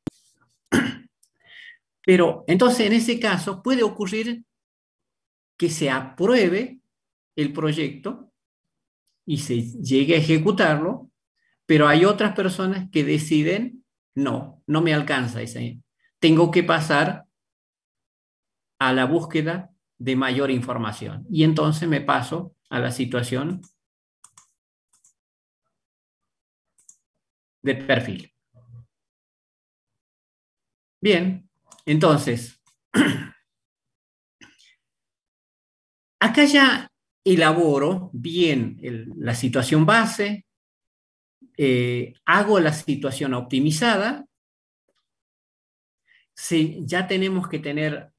Pero entonces en ese caso puede ocurrir que se apruebe el proyecto y se llegue a ejecutarlo, pero hay otras personas que deciden, no me alcanza ese. Tengo que pasar a la búsqueda de mayor información. Y entonces me paso a la situación de perfil. Bien, entonces, acá ya elaboro bien la situación base, hago la situación optimizada. Sí, ya tenemos que tener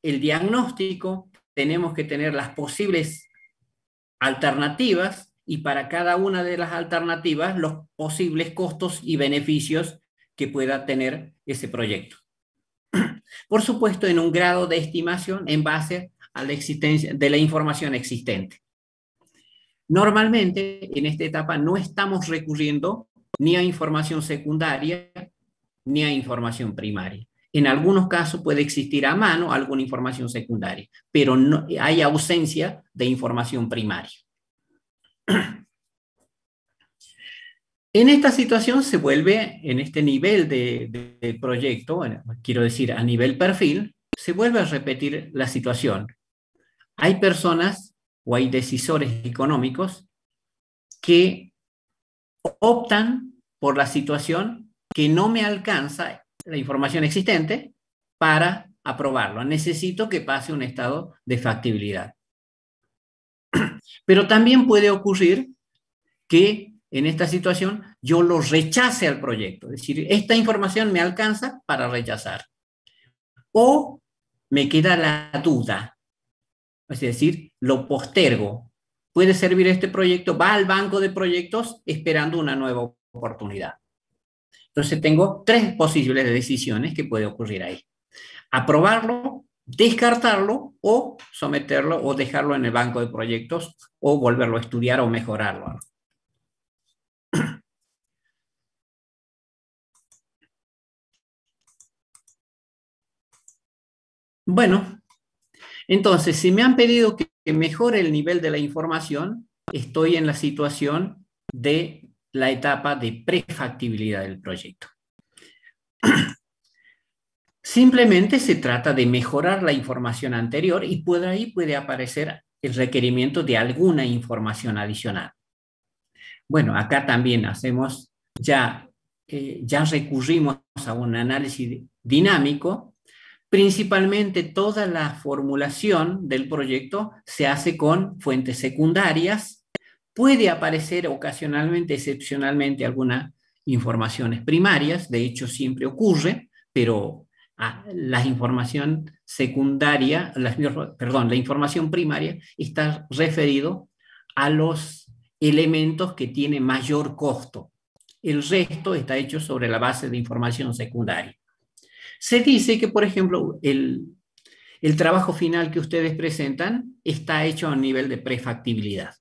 el diagnóstico, tenemos que tener las posibles alternativas y para cada una de las alternativas los posibles costos y beneficios que pueda tener ese proyecto. Por supuesto, en un grado de estimación en base a la existencia de la información existente. Normalmente, en esta etapa no estamos recurriendo ni a información secundaria ni a información primaria. En algunos casos puede existir a mano alguna información secundaria, pero no, hay ausencia de información primaria. En esta situación se vuelve, en este nivel de proyecto, bueno, quiero decir a nivel perfil, se vuelve a repetir la situación. Hay personas o hay decisores económicos que optan por la situación que no me alcanza la información existente para aprobarlo. Necesito que pase un estado de factibilidad. Pero también puede ocurrir que en esta situación yo lo rechace al proyecto. Es decir, esta información me alcanza para rechazar. O me queda la duda. Es decir, lo postergo. Puede servir este proyecto, va al banco de proyectos esperando una nueva oportunidad. Entonces tengo tres posibles decisiones que puede ocurrir ahí. Aprobarlo, descartarlo o someterlo o dejarlo en el banco de proyectos o volverlo a estudiar o mejorarlo. Bueno, entonces, si me han pedido que mejore el nivel de la información, estoy en la situación de la etapa de prefactibilidad del proyecto. Simplemente se trata de mejorar la información anterior y por ahí puede aparecer el requerimiento de alguna información adicional. Bueno, acá también hacemos, ya recurrimos a un análisis dinámico. Principalmente toda la formulación del proyecto se hace con fuentes secundarias. Puede aparecer ocasionalmente, excepcionalmente, algunas informaciones primarias, de hecho siempre ocurre, pero la información secundaria, la información primaria está referido a los elementos que tienen mayor costo. El resto está hecho sobre la base de información secundaria. Se dice que, por ejemplo, el trabajo final que ustedes presentan está hecho a nivel de prefactibilidad.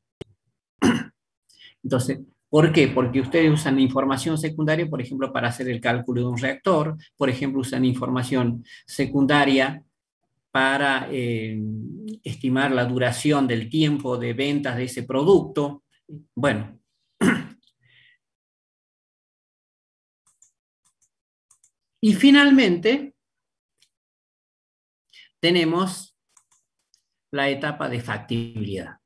Entonces, ¿por qué? Porque ustedes usan información secundaria, por ejemplo, para hacer el cálculo de un reactor, por ejemplo, usan información secundaria para estimar la duración del tiempo de ventas de ese producto. Bueno. Y finalmente, tenemos la etapa de factibilidad.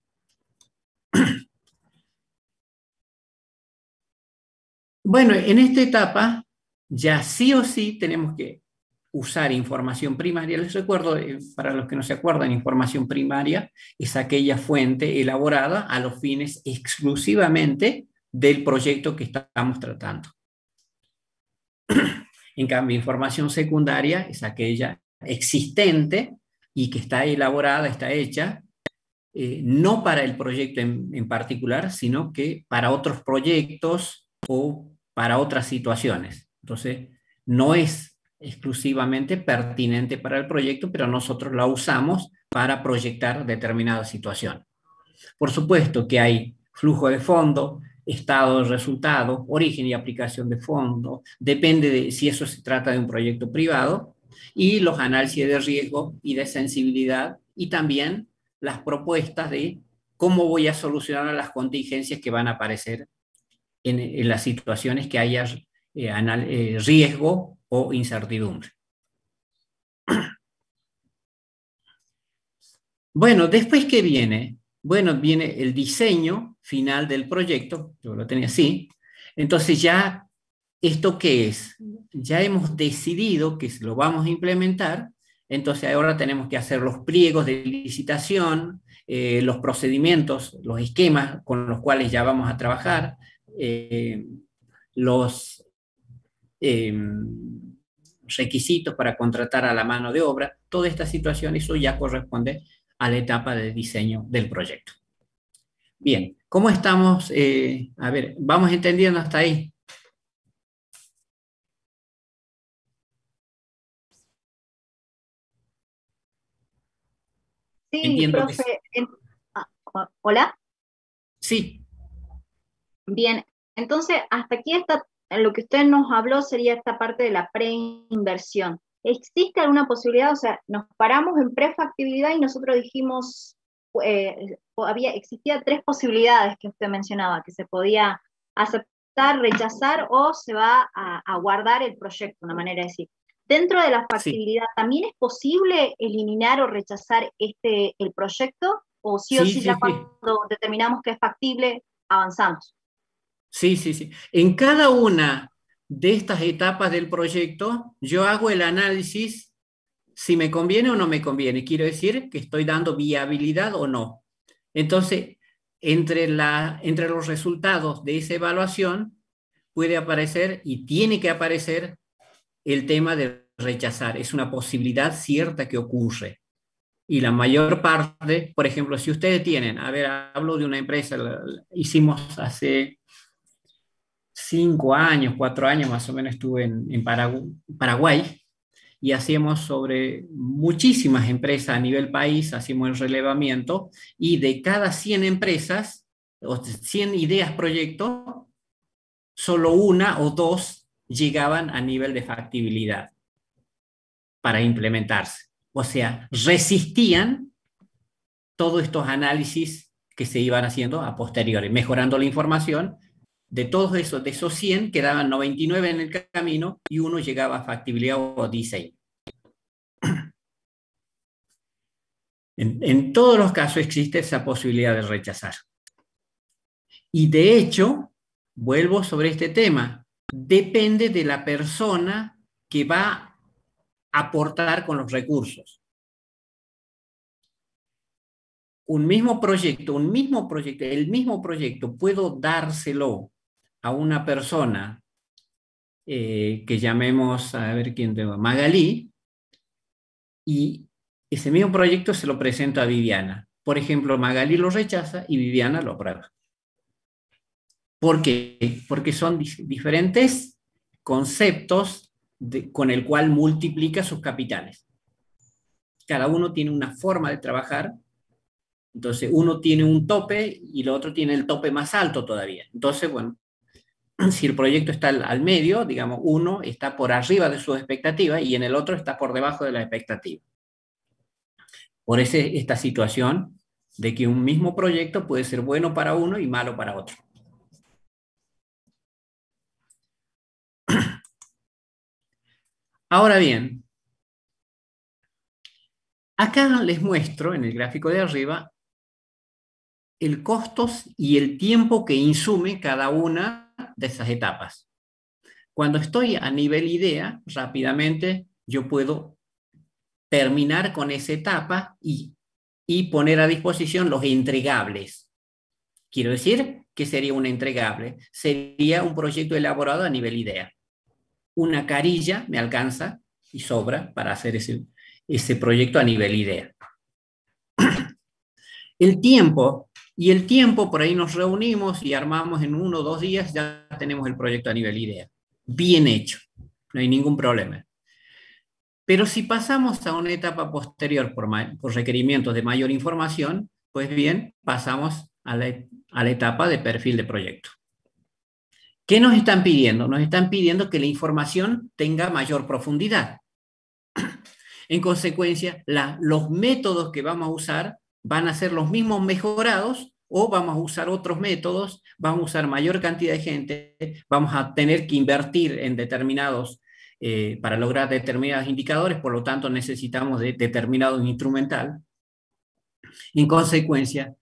Bueno, en esta etapa ya sí o sí tenemos que usar información primaria. Les recuerdo, para los que no se acuerdan, información primaria es aquella fuente elaborada a los fines exclusivamente del proyecto que estamos tratando. En cambio, información secundaria es aquella existente y que está elaborada, está hecha, no para el proyecto en particular, sino que para otros proyectos o para otras situaciones. Entonces, no es exclusivamente pertinente para el proyecto, pero nosotros la usamos para proyectar determinada situación. Por supuesto que hay flujo de fondo, estado de resultado, origen y aplicación de fondo, depende de si eso se trata de un proyecto privado, y los análisis de riesgo y de sensibilidad, y también las propuestas de cómo voy a solucionar las contingencias que van a aparecer en las situaciones que haya riesgo o incertidumbre. Bueno, después, ¿qué viene? Bueno, viene el diseño final del proyecto, yo lo tenía así. Entonces ya, ¿esto qué es? Ya hemos decidido que lo vamos a implementar, entonces ahora tenemos que hacer los pliegos de licitación, los procedimientos, los esquemas con los cuales ya vamos a trabajar, los requisitos para contratar a la mano de obra, toda esta situación, eso ya corresponde a la etapa de diseño del proyecto. Bien, ¿cómo estamos? A ver, ¿vamos entendiendo hasta ahí? Sí, Entiendo profe. que... ¿Hola? Sí. Bien, entonces hasta aquí está, lo que usted nos habló sería esta parte de la preinversión. ¿Existe alguna posibilidad? O sea, nos paramos en prefactibilidad y nosotros dijimos, existía 3 posibilidades que usted mencionaba, que se podía aceptar, rechazar o se va a guardar el proyecto, una manera de decir. Dentro de la factibilidad, sí. ¿También es posible eliminar o rechazar el proyecto? ¿O sí o sí ya cuando determinamos que es factible, avanzamos? Sí, sí, sí. En cada una de estas etapas del proyecto, yo hago el análisis si me conviene o no me conviene. Quiero decir que estoy dando viabilidad o no. Entonces, entre los resultados de esa evaluación puede aparecer y tiene que aparecer el tema de rechazar. Es una posibilidad cierta que ocurre. Y la mayor parte, por ejemplo, si ustedes tienen, a ver, hablo de una empresa, hicimos hace 5 años, 4 años más o menos, estuve en Paraguay, y hacíamos sobre muchísimas empresas a nivel país, hacíamos el relevamiento, y de cada 100 empresas, o 100 ideas, proyectos, solo una o dos llegaban a nivel de factibilidad para implementarse. O sea, resistían todos estos análisis que se iban haciendo a posteriori, mejorando la información. De todos esos, de esos 100, quedaban 99 en el camino y uno llegaba a factibilidad o diseño. En todos los casos existe esa posibilidad de rechazar. Y de hecho, vuelvo sobre este tema, depende de la persona que va a aportar con los recursos. El mismo proyecto, puedo dárselo a una persona que llamemos, a ver quién tengo, Magalí, y ese mismo proyecto se lo presento a Viviana. Por ejemplo, Magalí lo rechaza y Viviana lo aprueba. ¿Por qué? Porque son diferentes conceptos con el cual multiplica sus capitales. Cada uno tiene una forma de trabajar. Entonces, uno tiene un tope y el otro tiene el tope más alto todavía. Entonces, bueno, si el proyecto está al medio, digamos, uno está por arriba de sus expectativas y en el otro está por debajo de la expectativa. Por eso esta situación de que un mismo proyecto puede ser bueno para uno y malo para otro. Ahora bien, acá les muestro en el gráfico de arriba el costos y el tiempo que insume cada una de esas etapas. Cuando estoy a nivel idea, rápidamente yo puedo terminar con esa etapa y poner a disposición los entregables. Quiero decir, ¿qué sería un entregable? Sería un proyecto elaborado a nivel idea. Una carilla me alcanza y sobra para hacer ese proyecto a nivel idea. El tiempo por ahí nos reunimos y armamos en 1 o 2 días, ya tenemos el proyecto a nivel idea. Bien hecho, no hay ningún problema. Pero si pasamos a una etapa posterior por requerimientos de mayor información, pues bien, pasamos a la etapa de perfil de proyecto. ¿Qué nos están pidiendo? Nos están pidiendo que la información tenga mayor profundidad. En consecuencia, los métodos que vamos a usar van a ser los mismos mejorados o vamos a usar otros métodos, vamos a usar mayor cantidad de gente, vamos a tener que invertir en para lograr determinados indicadores, por lo tanto necesitamos de determinado instrumental. En consecuencia,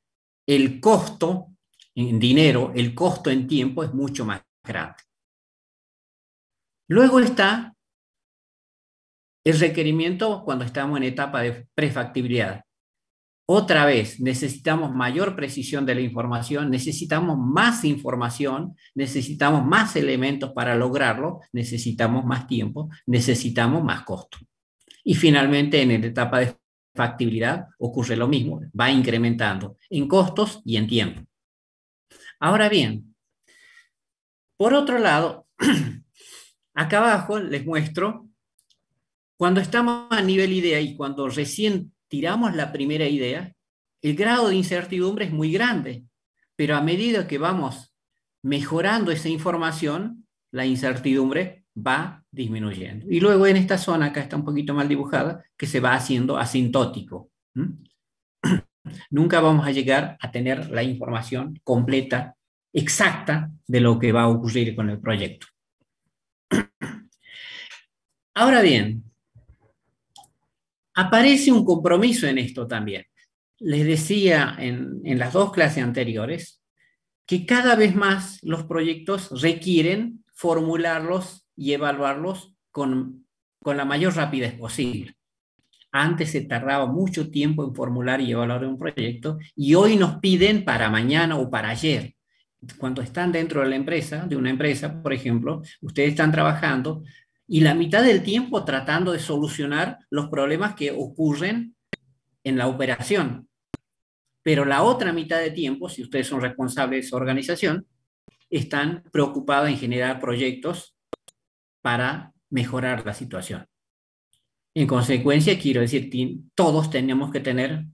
el costo en dinero, el costo en tiempo es mucho más grande. Luego está el requerimiento cuando estamos en etapa de prefactibilidad. Otra vez, necesitamos mayor precisión de la información, necesitamos más información, necesitamos más elementos para lograrlo, necesitamos más tiempo, necesitamos más costo. Y finalmente, en la etapa de factibilidad ocurre lo mismo, va incrementando en costos y en tiempo. Ahora bien, por otro lado, acá abajo les muestro, cuando estamos a nivel idea y cuando recién tiramos la primera idea, el grado de incertidumbre es muy grande, pero a medida que vamos mejorando esa información, la incertidumbre va disminuyendo. Y luego en esta zona, acá está un poquito mal dibujada, que se va haciendo asintótico. Nunca vamos a llegar a tener la información completa, exacta, de lo que va a ocurrir con el proyecto. Ahora bien, aparece un compromiso en esto también. Les decía en las 2 clases anteriores que cada vez más los proyectos requieren formularlos y evaluarlos con la mayor rapidez posible. Antes se tardaba mucho tiempo en formular y evaluar un proyecto y hoy nos piden para mañana o para ayer. Cuando están dentro de una empresa, por ejemplo, ustedes están trabajando y la mitad del tiempo tratando de solucionar los problemas que ocurren en la operación. Pero la otra mitad de tiempo, si ustedes son responsables de su organización, están preocupados en generar proyectos para mejorar la situación. En consecuencia, quiero decir, todos tenemos que tener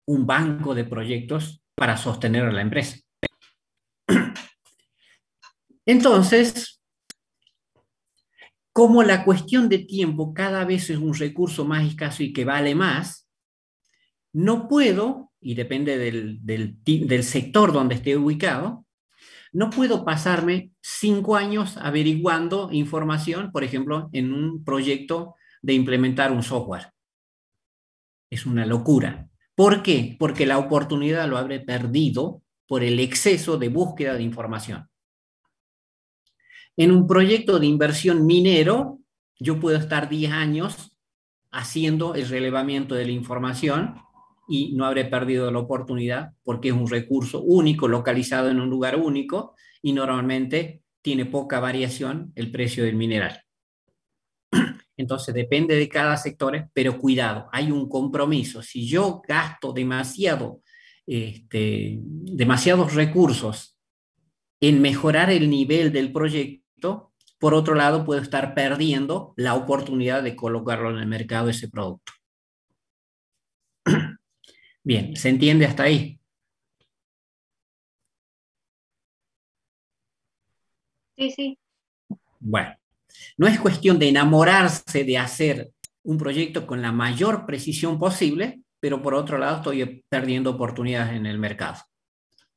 un banco de proyectos para sostener a la empresa. Entonces, como la cuestión de tiempo cada vez es un recurso más escaso y que vale más, no puedo, y depende del sector donde esté ubicado, no puedo pasarme 5 años averiguando información, por ejemplo, en un proyecto de implementar un software. Es una locura. ¿Por qué? Porque la oportunidad lo habré perdido por el exceso de búsqueda de información. En un proyecto de inversión minero, yo puedo estar 10 años haciendo el relevamiento de la información y no habré perdido la oportunidad porque es un recurso único, localizado en un lugar único y normalmente tiene poca variación el precio del mineral. Entonces depende de cada sector, pero cuidado, hay un compromiso. Si yo gasto demasiados recursos en mejorar el nivel del proyecto, por otro lado puedo estar perdiendo la oportunidad de colocarlo en el mercado ese producto. Bien, ¿se entiende hasta ahí? Sí, sí. Bueno, no es cuestión de enamorarse de hacer un proyecto con la mayor precisión posible, pero por otro lado estoy perdiendo oportunidades en el mercado.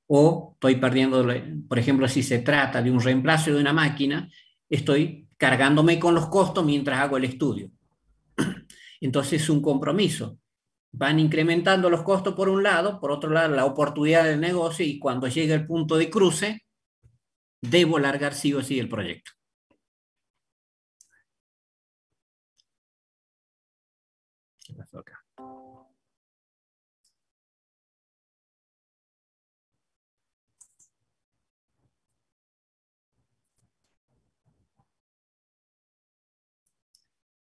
O estoy perdiendo, por ejemplo, si se trata de un reemplazo de una máquina, estoy cargándome con los costos mientras hago el estudio. Entonces es un compromiso. Van incrementando los costos por un lado, por otro lado la oportunidad del negocio y cuando llegue el punto de cruce, debo largar sí o sí el proyecto. ¿Qué pasó acá?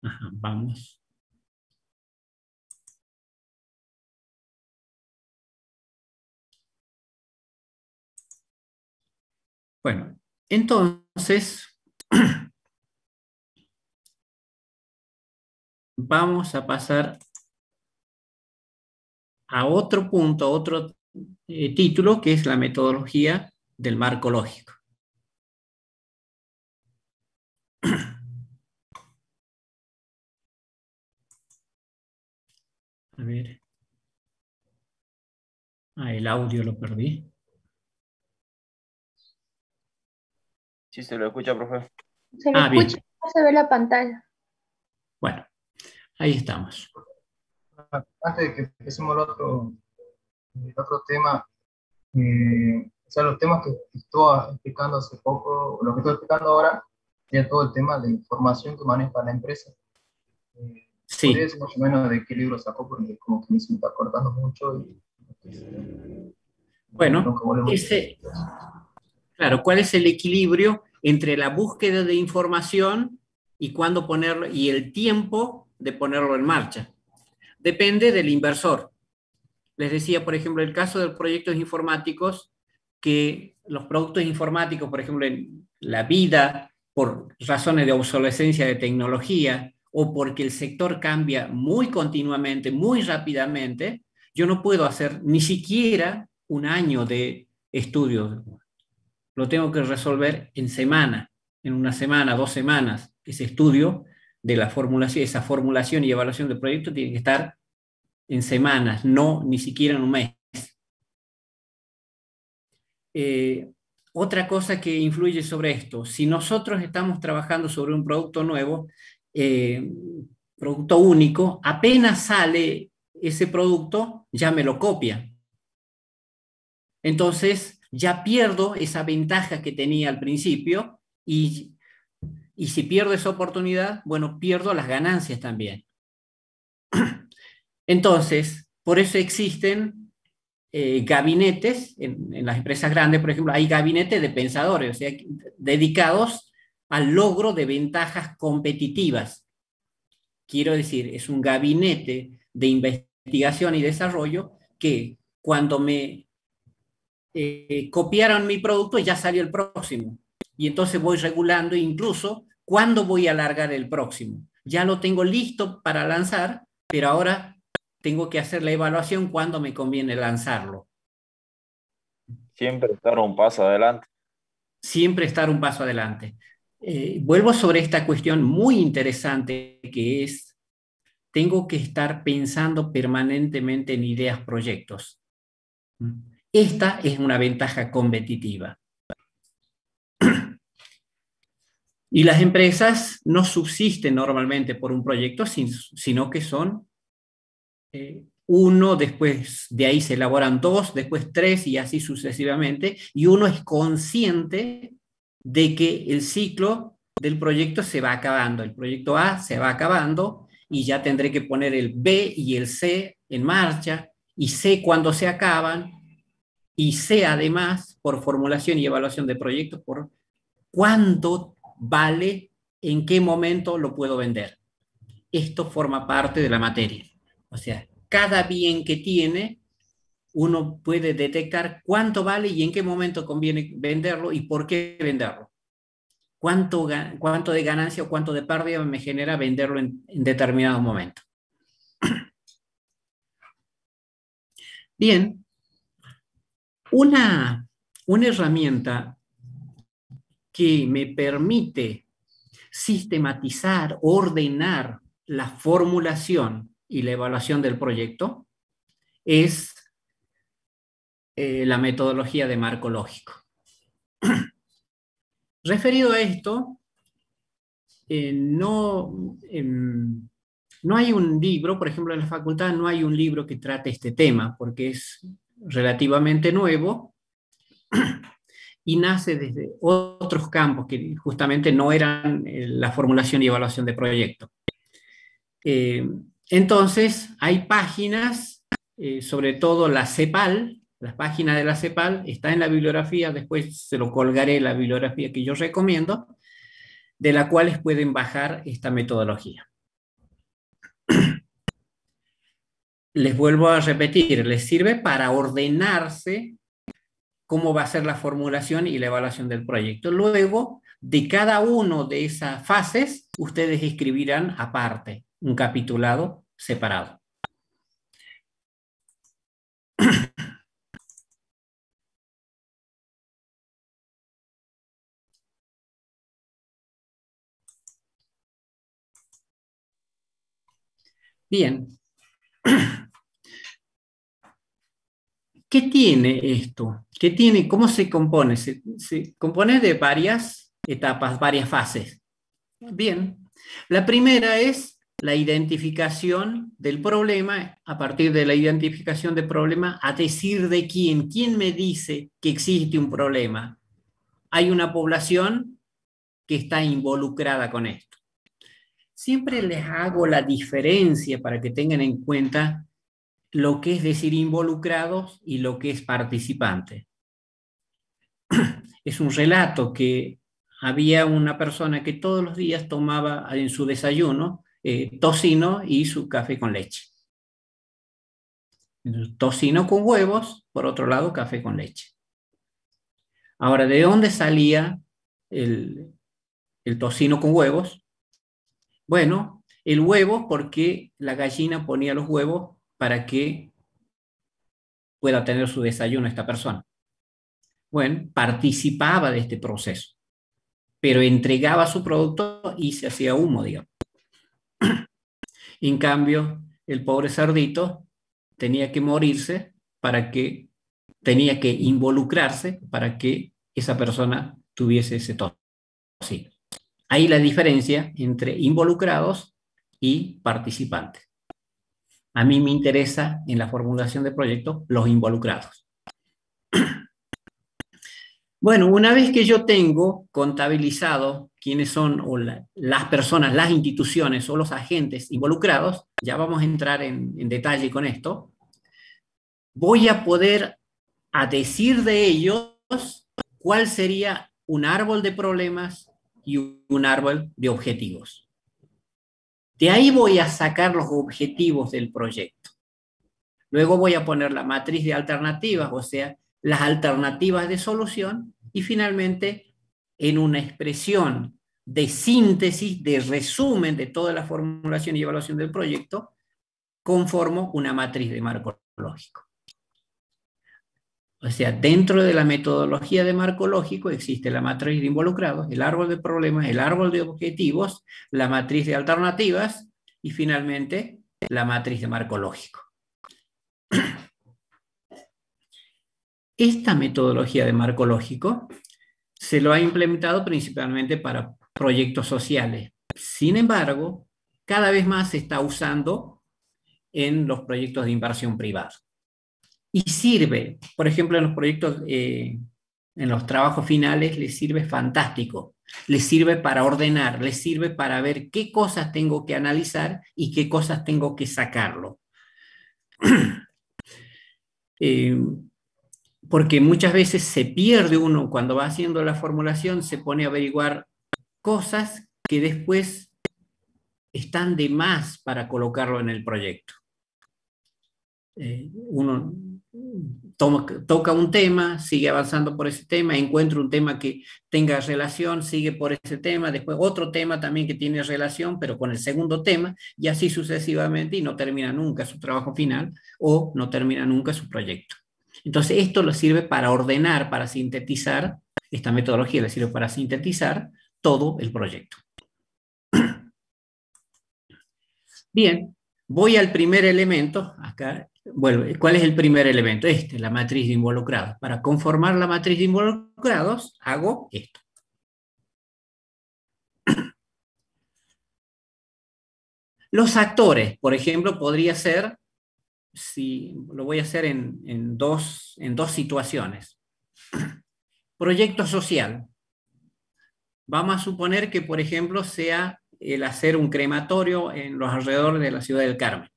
Ajá, vamos. Bueno, entonces vamos a pasar a otro punto, a otro título, que es la metodología del marco lógico. A ver. El audio lo perdí. Sí, se lo escucha, profe. Se le Bien. escucha, no se ve la pantalla. Bueno, ahí estamos. Antes de que empecemos el otro tema, o sea, los temas que estuve explicando hace poco, lo que estoy explicando ahora, ya todo el tema de información que maneja la empresa. Sí. ¿Podría decir más o menos de qué libro sacó? Porque como que me se está cortando mucho. Bueno, claro, ¿cuál es el equilibrio entre la búsqueda de información y cuándo ponerlo y el tiempo de ponerlo en marcha? Depende del inversor. Les decía, por ejemplo, el caso de los proyectos informáticos, que los productos informáticos, por ejemplo, en la vida, por razones de obsolescencia de tecnología o porque el sector cambia muy continuamente, muy rápidamente, yo no puedo hacer ni siquiera un año de estudio. Lo tengo que resolver en semana, en una semana, 2 semanas. Ese estudio de la formulación, esa formulación y evaluación del proyecto tiene que estar en semanas, no ni siquiera en un mes. Otra cosa que influye sobre esto, si nosotros estamos trabajando sobre un producto nuevo, producto único, apenas sale ese producto, ya me lo copian. Entonces, ya pierdo esa ventaja que tenía al principio y si pierdo esa oportunidad, bueno, pierdo las ganancias también. Entonces, por eso existen gabinetes, en las empresas grandes, por ejemplo, hay gabinetes de pensadores, o sea, dedicados al logro de ventajas competitivas. Quiero decir, es un gabinete de investigación y desarrollo que cuando me copiaron mi producto ya salió el próximo. Y entonces voy regulando incluso cuándo voy a alargar el próximo. ya lo tengo listo para lanzar, pero ahora tengo que hacer la evaluación cuando me conviene lanzarlo. Siempre estar un paso adelante. Siempre estar un paso adelante. Vuelvo sobre esta cuestión muy interesante que es, tengo que estar pensando permanentemente en ideas, proyectos. Esta es una ventaja competitiva. Y las empresas no subsisten normalmente por un proyecto, sino que son uno, después de ahí se elaboran dos, después tres y así sucesivamente, y uno es consciente de que el ciclo del proyecto se va acabando, el proyecto A se va acabando y ya tendré que poner el B y el C en marcha, y sé cuándo se acaban, y sé además, por formulación y evaluación de proyectos, por cuánto vale, en qué momento lo puedo vender. Esto forma parte de la materia. O sea, cada bien que tiene, uno puede detectar cuánto vale y en qué momento conviene venderlo y por qué venderlo. Cuánto de ganancia o cuánto de pérdida me genera venderlo en determinado momento. Bien, una herramienta que me permite sistematizar, ordenar la formulación y la evaluación del proyecto es la metodología de marco lógico. Referido a esto, no hay un libro, por ejemplo en la facultad no hay un libro que trate este tema, porque es relativamente nuevo y nace desde otros campos que justamente no eran la formulación y evaluación de proyectos. Entonces, hay páginas, sobre todo la CEPAL, las páginas de la CEPAL, está en la bibliografía, después se lo colgaré la bibliografía que yo recomiendo, de la cual pueden bajar esta metodología. Les vuelvo a repetir, les sirve para ordenarse cómo va a ser la formulación y la evaluación del proyecto. Luego, de cada una de esas fases, ustedes escribirán aparte, un capitulado separado. Bien. ¿Qué tiene esto? ¿Qué tiene? ¿Cómo se compone? Se compone de varias etapas, varias fases. Bien. La primera es la identificación del problema. A partir de la identificación del problema, a decir de quién. ¿Quién me dice que existe un problema? Hay una población que está involucrada con esto. Siempre les hago la diferencia para que tengan en cuenta lo que es decir involucrados y lo que es participante. Es un relato que había una persona que todos los días tomaba en su desayuno tocino y su café con leche. Tocino con huevos, por otro lado café con leche. Ahora, ¿de dónde salía el tocino con huevos? Bueno, el huevo porque la gallina ponía los huevos para que pueda tener su desayuno esta persona. Bueno, participaba de este proceso, pero entregaba su producto y se hacía humo, digamos. En cambio, el pobre cerdito tenía que morirse tenía que involucrarse para que esa persona tuviese ese tocino. Ahí la diferencia entre involucrados y participantes. A mí me interesa en la formulación de proyectos los involucrados. Bueno, una vez que yo tengo contabilizado quiénes son las personas, las instituciones o los agentes involucrados, ya vamos a entrar en detalle con esto, voy a poder decir de ellos cuál sería un árbol de problemas y un árbol de objetivos. De ahí voy a sacar los objetivos del proyecto. Luego voy a poner la matriz de alternativas, o sea, las alternativas de solución, y finalmente, en una expresión de síntesis, de resumen de toda la formulación y evaluación del proyecto, conformo una matriz de marco lógico. O sea, dentro de la metodología de marco lógico existe la matriz de involucrados, el árbol de problemas, el árbol de objetivos, la matriz de alternativas y finalmente la matriz de marco lógico. Esta metodología de marco lógico se lo ha implementado principalmente para proyectos sociales. Sin embargo, cada vez más se está usando en los proyectos de inversión privada. Y sirve, por ejemplo, en los proyectos, en los trabajos finales, les sirve fantástico. Les sirve para ordenar, les sirve para ver qué cosas tengo que analizar y qué cosas tengo que sacarlo. Porque muchas veces se pierde uno cuando va haciendo la formulación, se pone a averiguar cosas que después están de más para colocarlo en el proyecto. Uno toca un tema, sigue avanzando por ese tema, encuentra un tema que tenga relación, sigue por ese tema, después otro tema también que tiene relación, pero con el segundo tema, y así sucesivamente, y no termina nunca su trabajo final, o no termina nunca su proyecto. Entonces esto le sirve para ordenar, para sintetizar, esta metodología le sirve para sintetizar todo el proyecto. Bien, voy al primer elemento, acá. Bueno, ¿cuál es el primer elemento? La matriz de involucrados. Para conformar la matriz de involucrados, hago esto. Los actores, por ejemplo, podría ser, si lo voy a hacer en dos situaciones. Proyecto social. Vamos a suponer que, por ejemplo, sea el hacer un crematorio en los alrededores de la ciudad del Carmen.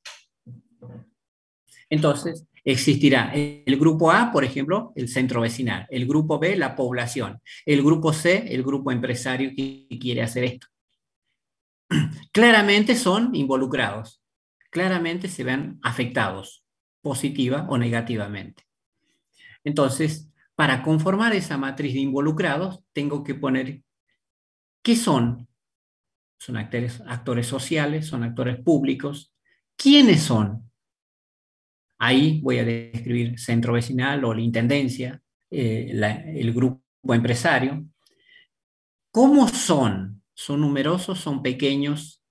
Entonces, existirá el grupo A, por ejemplo, el centro vecinal, el grupo B, la población, el grupo C, el grupo empresario que quiere hacer esto. Claramente son involucrados, claramente se ven afectados, positiva o negativamente. Entonces, para conformar esa matriz de involucrados, tengo que poner ¿qué son? Son actores sociales, son actores públicos. ¿Quiénes son? Ahí voy a describir centro vecinal o la intendencia, el grupo empresario. ¿Cómo son? ¿Son numerosos? ¿Son pequeños?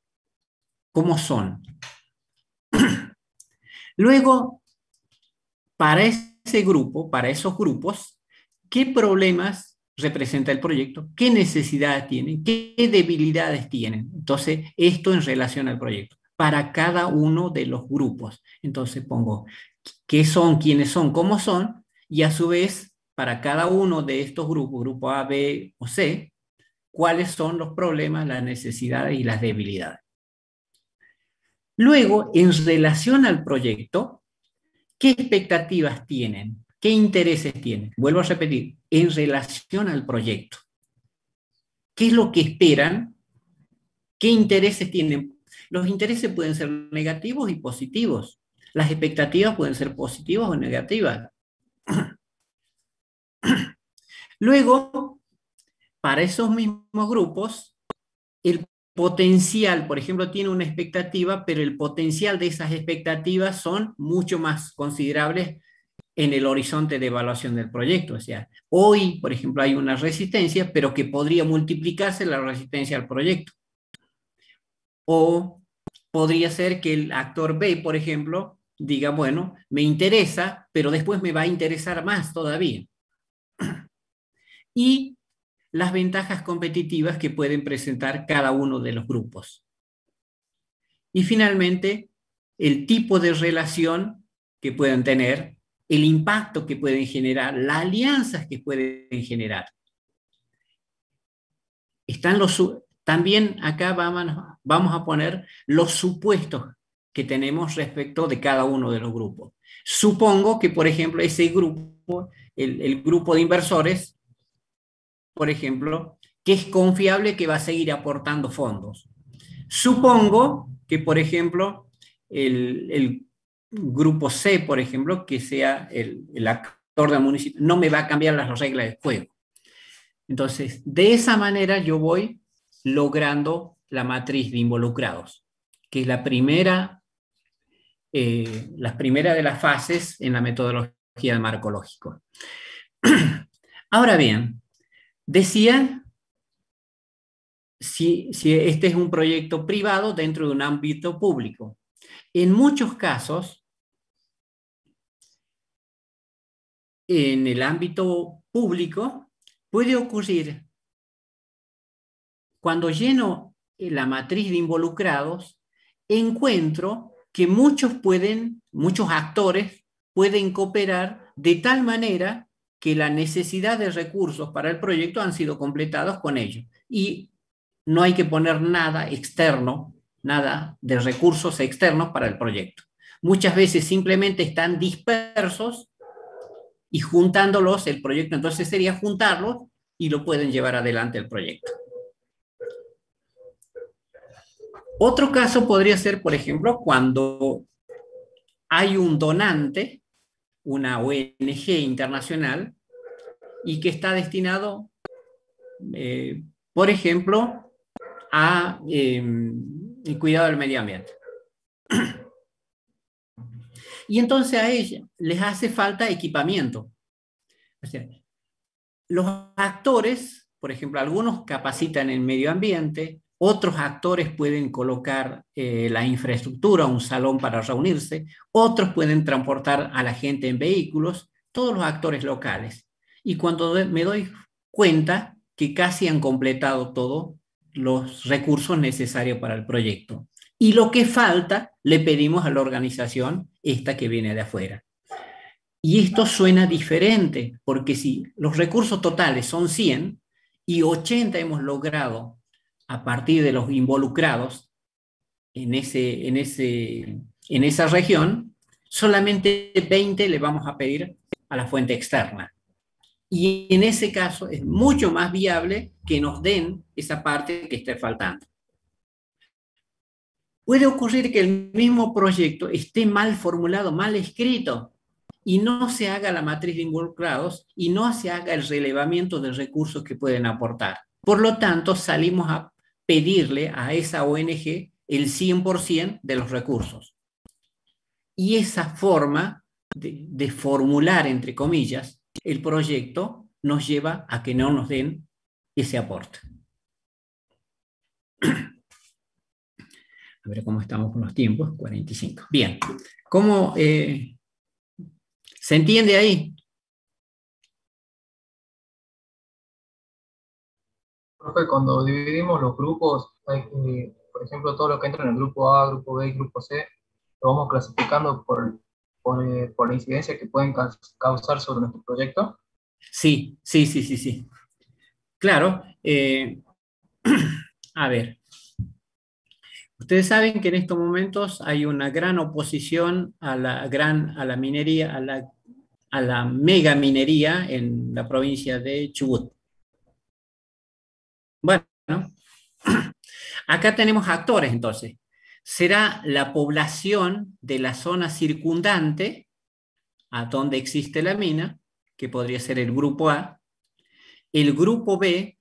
¿Cómo son? Luego, para ese grupo, para esos grupos, ¿qué problemas representa el proyecto? ¿Qué necesidades tienen? ¿Qué debilidades tienen? Entonces, esto en relación al proyecto. Para cada uno de los grupos. Entonces pongo qué son, quiénes son, cómo son, y a su vez, para cada uno de estos grupos, grupo A, B o C, cuáles son los problemas, las necesidades y las debilidades. Luego, en relación al proyecto, ¿qué expectativas tienen? ¿Qué intereses tienen? Vuelvo a repetir, en relación al proyecto. ¿Qué es lo que esperan? ¿Qué intereses tienen? Los intereses pueden ser negativos y positivos. Las expectativas pueden ser positivas o negativas. Luego, para esos mismos grupos, el potencial, por ejemplo, tiene una expectativa, pero el potencial de esas expectativas son mucho más considerables en el horizonte de evaluación del proyecto. O sea, hoy, por ejemplo, hay una resistencia, pero que podría multiplicarse la resistencia al proyecto. O podría ser que el actor B, por ejemplo, diga, bueno, me interesa, pero después me va a interesar más todavía. Y las ventajas competitivas que pueden presentar cada uno de los grupos. Y finalmente, el tipo de relación que pueden tener, el impacto que pueden generar, las alianzas que pueden generar. También acá vamos a poner los supuestos que tenemos respecto de cada uno de los grupos. Supongo que, por ejemplo, ese grupo, el grupo de inversores, por ejemplo, que es confiable que va a seguir aportando fondos. Supongo que, por ejemplo, el grupo C, por ejemplo, que sea el actor del municipio, no me va a cambiar las reglas del juego. Entonces, de esa manera yo voy logrando la matriz de involucrados, que es la primera de las fases en la metodología de marco lógico. Ahora bien, decía si este es un proyecto privado dentro de un ámbito público. En muchos casos, en el ámbito público, puede ocurrir cuando lleno la matriz de involucrados, encuentro que muchos actores pueden cooperar de tal manera que la necesidad de recursos para el proyecto han sido completados con ellos. Y no hay que poner nada externo, nada de recursos externos para el proyecto. Muchas veces simplemente están dispersos y juntándolos el proyecto, entonces sería juntarlos y lo pueden llevar adelante el proyecto. Otro caso podría ser, por ejemplo, cuando hay un donante, una ONG internacional, y que está destinado, por ejemplo, a el cuidado del medio ambiente. Y entonces a ella les hace falta equipamiento. O sea, los actores, por ejemplo, algunos capacitan en medio ambiente, otros actores pueden colocar la infraestructura, un salón para reunirse, otros pueden transportar a la gente en vehículos, todos los actores locales. Y cuando me doy cuenta que casi han completado todos los recursos necesarios para el proyecto. Y lo que falta, le pedimos a la organización esta que viene de afuera. Y esto suena diferente, porque si los recursos totales son 100 y 80 hemos logrado a partir de los involucrados en esa región, solamente 20 le vamos a pedir a la fuente externa. Y en ese caso es mucho más viable que nos den esa parte que esté faltando. Puede ocurrir que el mismo proyecto esté mal formulado, mal escrito, y no se haga la matriz de involucrados y no se haga el relevamiento de recursos que pueden aportar. Por lo tanto, salimos a pedirle a esa ONG el 100% de los recursos. Y esa forma de formular, entre comillas, el proyecto nos lleva a que no nos den ese aporte. A ver cómo estamos con los tiempos, 45. Bien, ¿cómo se entiende ahí? Profe, cuando dividimos los grupos, hay que, por ejemplo, todo lo que entra en el grupo A, grupo B y grupo C, lo vamos clasificando por la incidencia que pueden causar sobre nuestro proyecto. Sí. Claro. A ver. Ustedes saben que en estos momentos hay una gran oposición a la minería, a la mega minería en la provincia de Chubut. Bueno, acá tenemos actores entonces. Será la población de la zona circundante a donde existe la mina, que podría ser el grupo A. El grupo B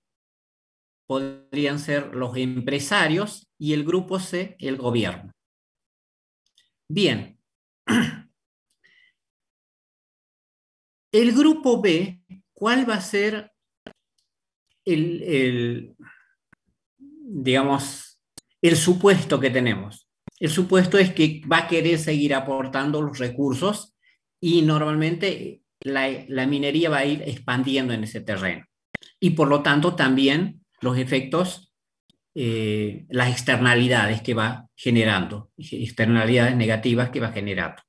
podrían ser los empresarios y el grupo C, el gobierno. Bien. El grupo B, ¿cuál va a ser digamos, el supuesto que tenemos? El supuesto es que va a querer seguir aportando los recursos y normalmente la minería va a ir expandiendo en ese terreno. Y por lo tanto también los efectos, las externalidades que va generando, externalidades negativas que va generando.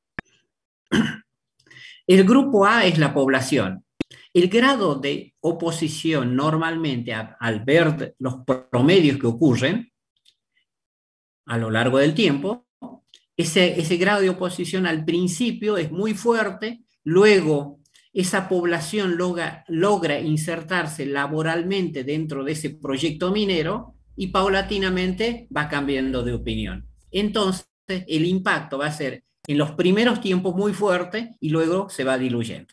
El grupo A es la población. El grado de oposición normalmente al ver los promedios que ocurren a lo largo del tiempo, ese grado de oposición al principio es muy fuerte, luego esa población logra insertarse laboralmente dentro de ese proyecto minero y paulatinamente va cambiando de opinión. Entonces, el impacto va a ser en los primeros tiempos muy fuerte y luego se va diluyendo.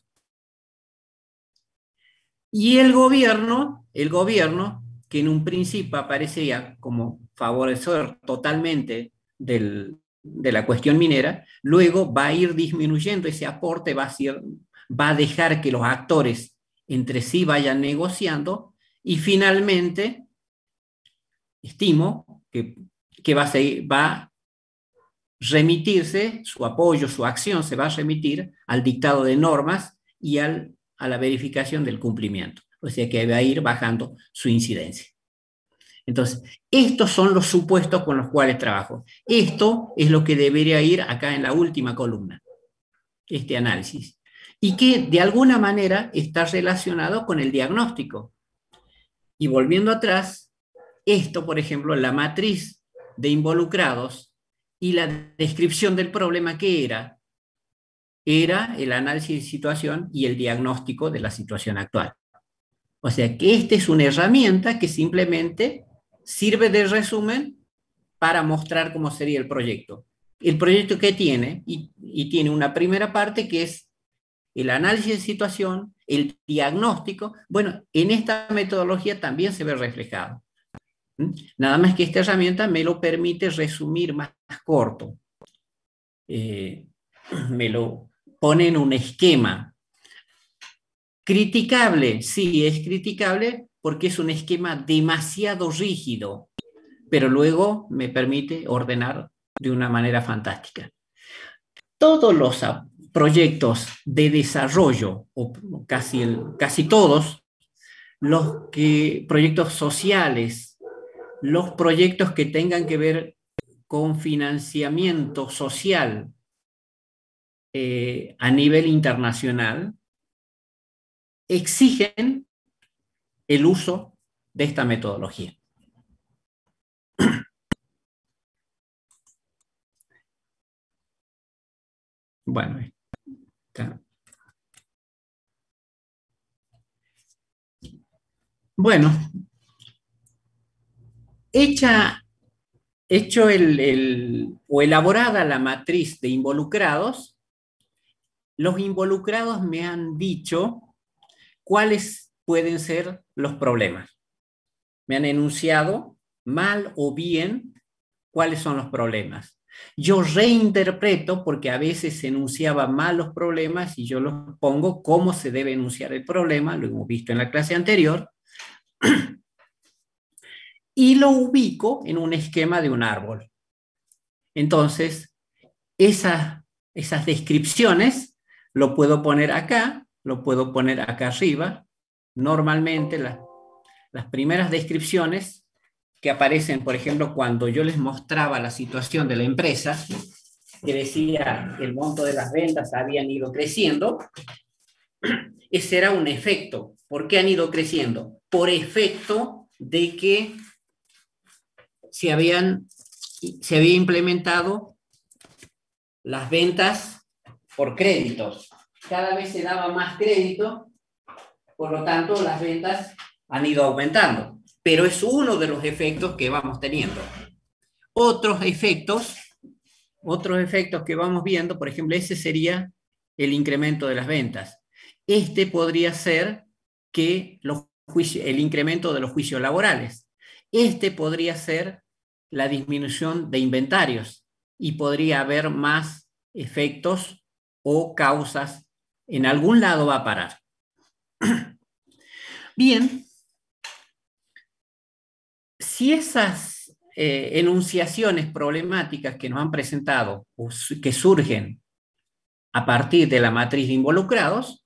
Y el gobierno que en un principio aparecía como favorecedor totalmente de la cuestión minera, luego va a ir disminuyendo ese aporte, va a dejar que los actores entre sí vayan negociando y finalmente estimo que va a remitirse, su apoyo, su acción se va a remitir al dictado de normas y a la verificación del cumplimiento. O sea que va a ir bajando su incidencia. Entonces, estos son los supuestos con los cuales trabajo. Esto es lo que debería ir acá en la última columna, este análisis. Y que de alguna manera está relacionado con el diagnóstico. Y volviendo atrás, esto, por ejemplo, la matriz de involucrados y la descripción del problema, ¿qué era? Era el análisis de situación y el diagnóstico de la situación actual. O sea que esta es una herramienta que simplemente sirve de resumen para mostrar cómo sería el proyecto. El proyecto que tiene, y tiene una primera parte que es el análisis de situación, el diagnóstico. Bueno, en esta metodología también se ve reflejado. Nada más que esta herramienta me lo permite resumir más corto. Me lo pone en un esquema. Criticable, sí, es criticable porque es un esquema demasiado rígido, pero luego me permite ordenar de una manera fantástica. Todos los proyectos de desarrollo, o casi todos, proyectos sociales, los proyectos que tengan que ver con financiamiento social a nivel internacional, exigen el uso de esta metodología. Bueno, está. Bueno, hecho o elaborada la matriz de involucrados, los involucrados me han dicho cuáles pueden ser los problemas. Me han enunciado mal o bien cuáles son los problemas. Yo reinterpreto porque a veces se enunciaba mal los problemas y yo los pongo cómo se debe enunciar el problema, lo hemos visto en la clase anterior, y lo ubico en un esquema de un árbol. Entonces, esas descripciones lo puedo poner acá, lo puedo poner acá arriba. Normalmente las primeras descripciones que aparecen, por ejemplo, cuando yo les mostraba la situación de la empresa, que decía que el monto de las ventas habían ido creciendo, ese era un efecto. ¿Por qué han ido creciendo? Por efecto de que se había implementado las ventas por créditos. Cada vez se daba más crédito, por lo tanto las ventas han ido aumentando. Pero es uno de los efectos que vamos teniendo. Otros efectos que vamos viendo, por ejemplo, ese sería el incremento de las ventas. Este podría ser el incremento de los juicios laborales. Este podría ser la disminución de inventarios y podría haber más efectos o causas. En algún lado va a parar. Bien, si esas enunciaciones problemáticas que nos han presentado o que surgen a partir de la matriz de involucrados,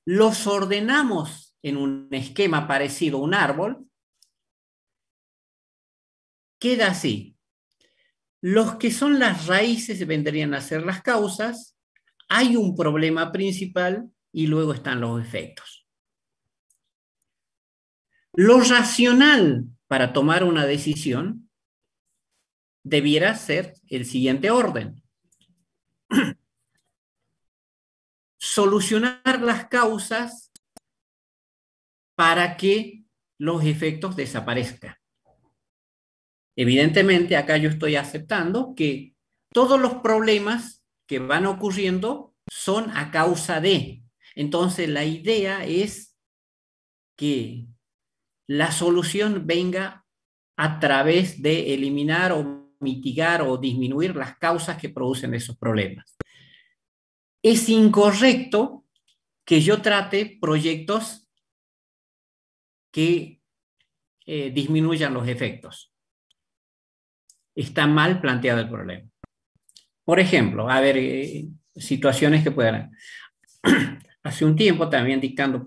los ordenamos en un esquema parecido a un árbol, queda así. Los que son las raíces vendrían a ser las causas, hay un problema principal y luego están los efectos. Lo racional para tomar una decisión debiera ser el siguiente orden. Solucionar las causas para que los efectos desaparezcan. Evidentemente, acá yo estoy aceptando que todos los problemas que van ocurriendo son a causa de. Entonces, la idea es que la solución venga a través de eliminar o mitigar o disminuir las causas que producen esos problemas. Es incorrecto que yo trate proyectos que disminuyan los efectos. Está mal planteado el problema. Por ejemplo, a ver, situaciones que puedan... Hace un tiempo también dictando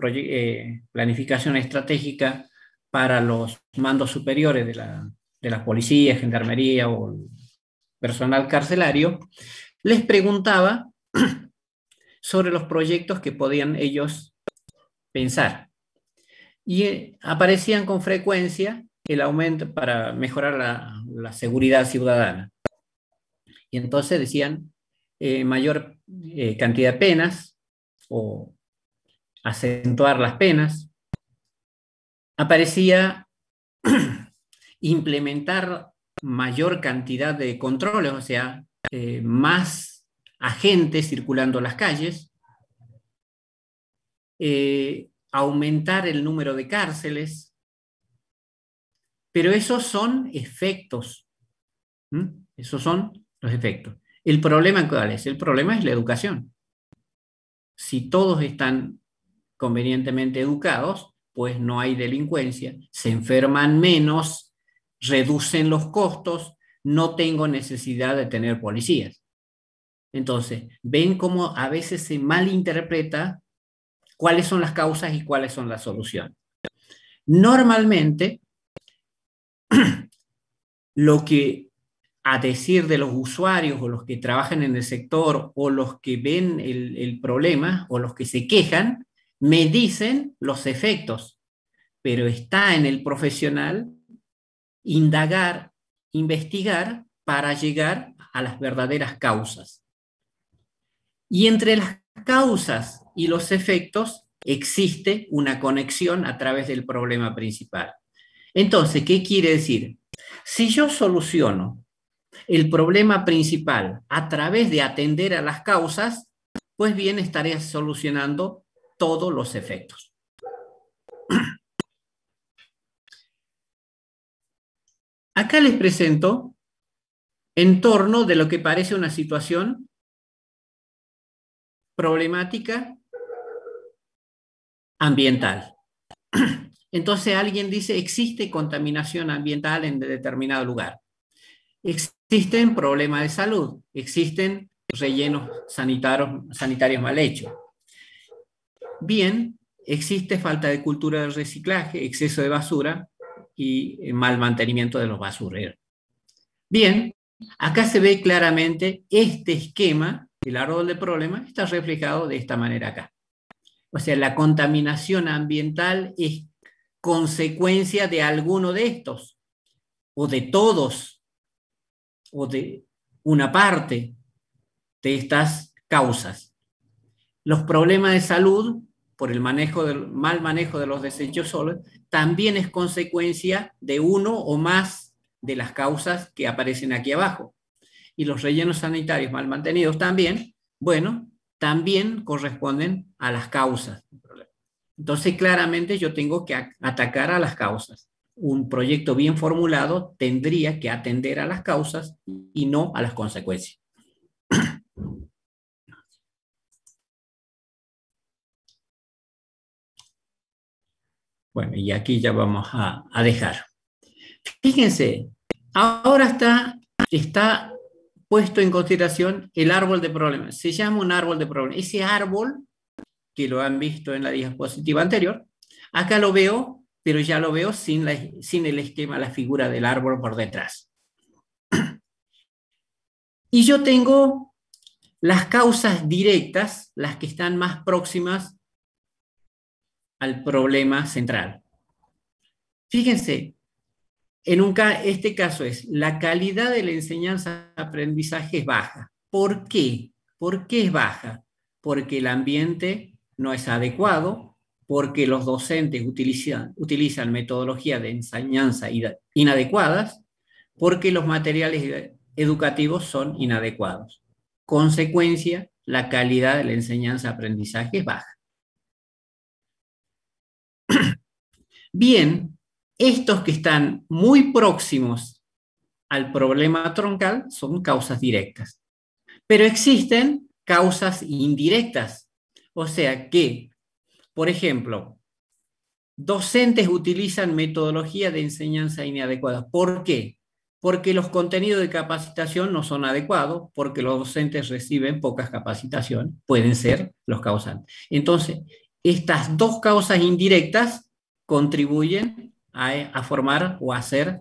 planificación estratégica para los mandos superiores de la policía, gendarmería o personal carcelario, les preguntaba sobre los proyectos que podían ellos pensar. Y aparecían con frecuencia el aumento para mejorar la seguridad ciudadana. Y entonces decían mayor cantidad de penas o acentuar las penas. Aparecía implementar mayor cantidad de controles, o sea, más agentes circulando en las calles, aumentar el número de cárceles, pero esos son efectos. Esos son los efectos. ¿El problema cuál es? El problema es la educación. Si todos están convenientemente educados, pues no hay delincuencia, se enferman menos, reducen los costos, no tengo necesidad de tener policías. Entonces, ven cómo a veces se malinterpreta cuáles son las causas y cuáles son las soluciones. Normalmente, lo que a decir de los usuarios o los que trabajan en el sector o los que ven el problema o los que se quejan, me dicen los efectos, pero está en el profesional indagar, investigar para llegar a las verdaderas causas. Y entre las causas y los efectos existe una conexión a través del problema principal. Entonces, ¿qué quiere decir? Si yo soluciono el problema principal a través de atender a las causas, pues bien estaré solucionando todos los efectos. Acá les presento en torno de lo que parece una situación problemática ambiental. Entonces alguien dice, existe contaminación ambiental en determinado lugar. Existen problemas de salud, existen rellenos sanitarios mal hechos. Bien, existe falta de cultura de reciclaje, exceso de basura y mal mantenimiento de los basureros. Bien, acá se ve claramente este esquema, el árbol de problemas, está reflejado de esta manera acá. O sea, la contaminación ambiental es consecuencia de alguno de estos, o de todos, o de una parte de estas causas. Los problemas de salud, por el mal manejo de los desechos sólidos, también es consecuencia de uno o más de las causas que aparecen aquí abajo. Y los rellenos sanitarios mal mantenidos también, bueno, también corresponden a las causas. Entonces, claramente yo tengo que atacar a las causas. Un proyecto bien formulado tendría que atender a las causas y no a las consecuencias. Bueno, y aquí ya vamos a dejar. Fíjense, ahora está puesto en consideración el árbol de problemas. Se llama un árbol de problemas. Ese árbol, que lo han visto en la diapositiva anterior, acá lo veo, pero ya lo veo sin el esquema, la figura del árbol por detrás. Y yo tengo las causas directas, las que están más próximas al problema central. Fíjense, este caso es, la calidad de la enseñanza-aprendizaje es baja. ¿Por qué? ¿Por qué es baja? Porque el ambiente no es adecuado, porque los docentes utilizan metodologías de enseñanza inadecuadas, porque los materiales educativos son inadecuados. Consecuencia, la calidad de la enseñanza-aprendizaje es baja. Bien, estos que están muy próximos al problema troncal son causas directas. Pero existen causas indirectas. O sea que, por ejemplo, docentes utilizan metodología de enseñanza inadecuada. ¿Por qué? Porque los contenidos de capacitación no son adecuados, porque los docentes reciben pocas capacitaciones, pueden ser los causantes. Entonces, estas dos causas indirectas contribuyen a formar o a hacer,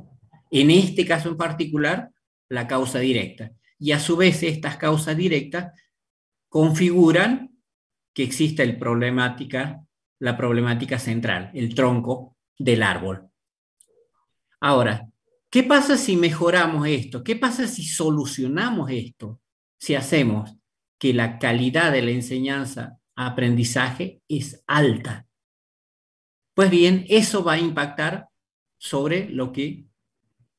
en este caso en particular, la causa directa. Y a su vez, estas causas directas configuran que exista la problemática central, el tronco del árbol. Ahora, ¿qué pasa si mejoramos esto? ¿Qué pasa si solucionamos esto? Si hacemos que la calidad de la enseñanza-aprendizaje es alta. Pues bien, eso va a impactar sobre lo que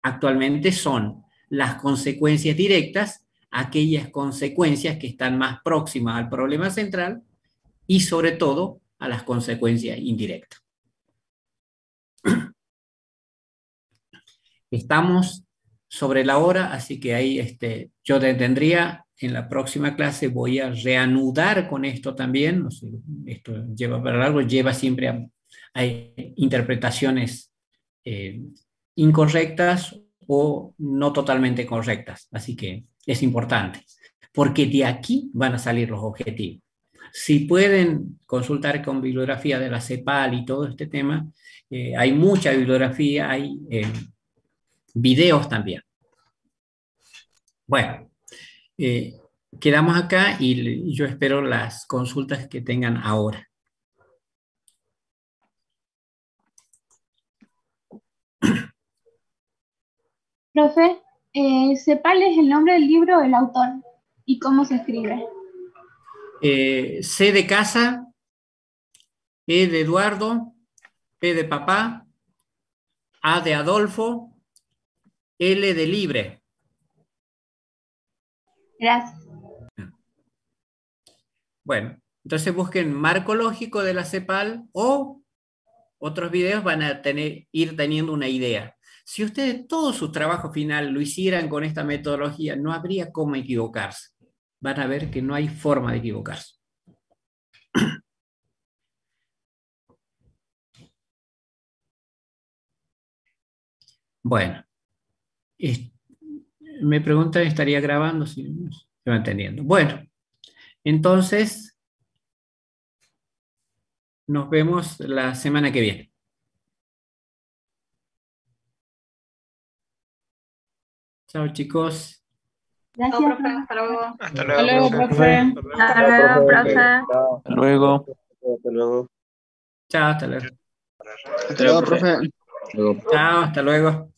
actualmente son las consecuencias directas, aquellas consecuencias que están más próximas al problema central y sobre todo a las consecuencias indirectas. Estamos sobre la hora, así que ahí yo detendría. En la próxima clase voy a reanudar con esto también. No sé, esto lleva para largo, lleva siempre a interpretaciones incorrectas o no totalmente correctas. Así que es importante, porque de aquí van a salir los objetivos. Si pueden consultar con bibliografía de la CEPAL y todo este tema, hay mucha bibliografía, hay videos también. Bueno, quedamos acá y yo espero las consultas que tengan ahora. Profe, ¿CEPAL es el nombre del libro o el autor? ¿Y cómo se escribe? C de casa, E de Eduardo, P de papá, A de Adolfo, L de libre. Gracias. Bueno, entonces busquen marco lógico de la CEPAL o otros videos van a ir teniendo una idea. Si ustedes todo su trabajo final lo hicieran con esta metodología, no habría cómo equivocarse. Van a ver que no hay forma de equivocarse. Bueno, me preguntan, ¿estaría grabando? Si no estoy entendiendo. Bueno, entonces nos vemos la semana que viene. Chao, chicos. Gracias, Chao, profe, hasta luego. Hasta luego, profe. Hasta luego, profe. Hasta luego. Hasta luego. Chao, hasta luego. Hasta luego, profe. Chao, hasta luego.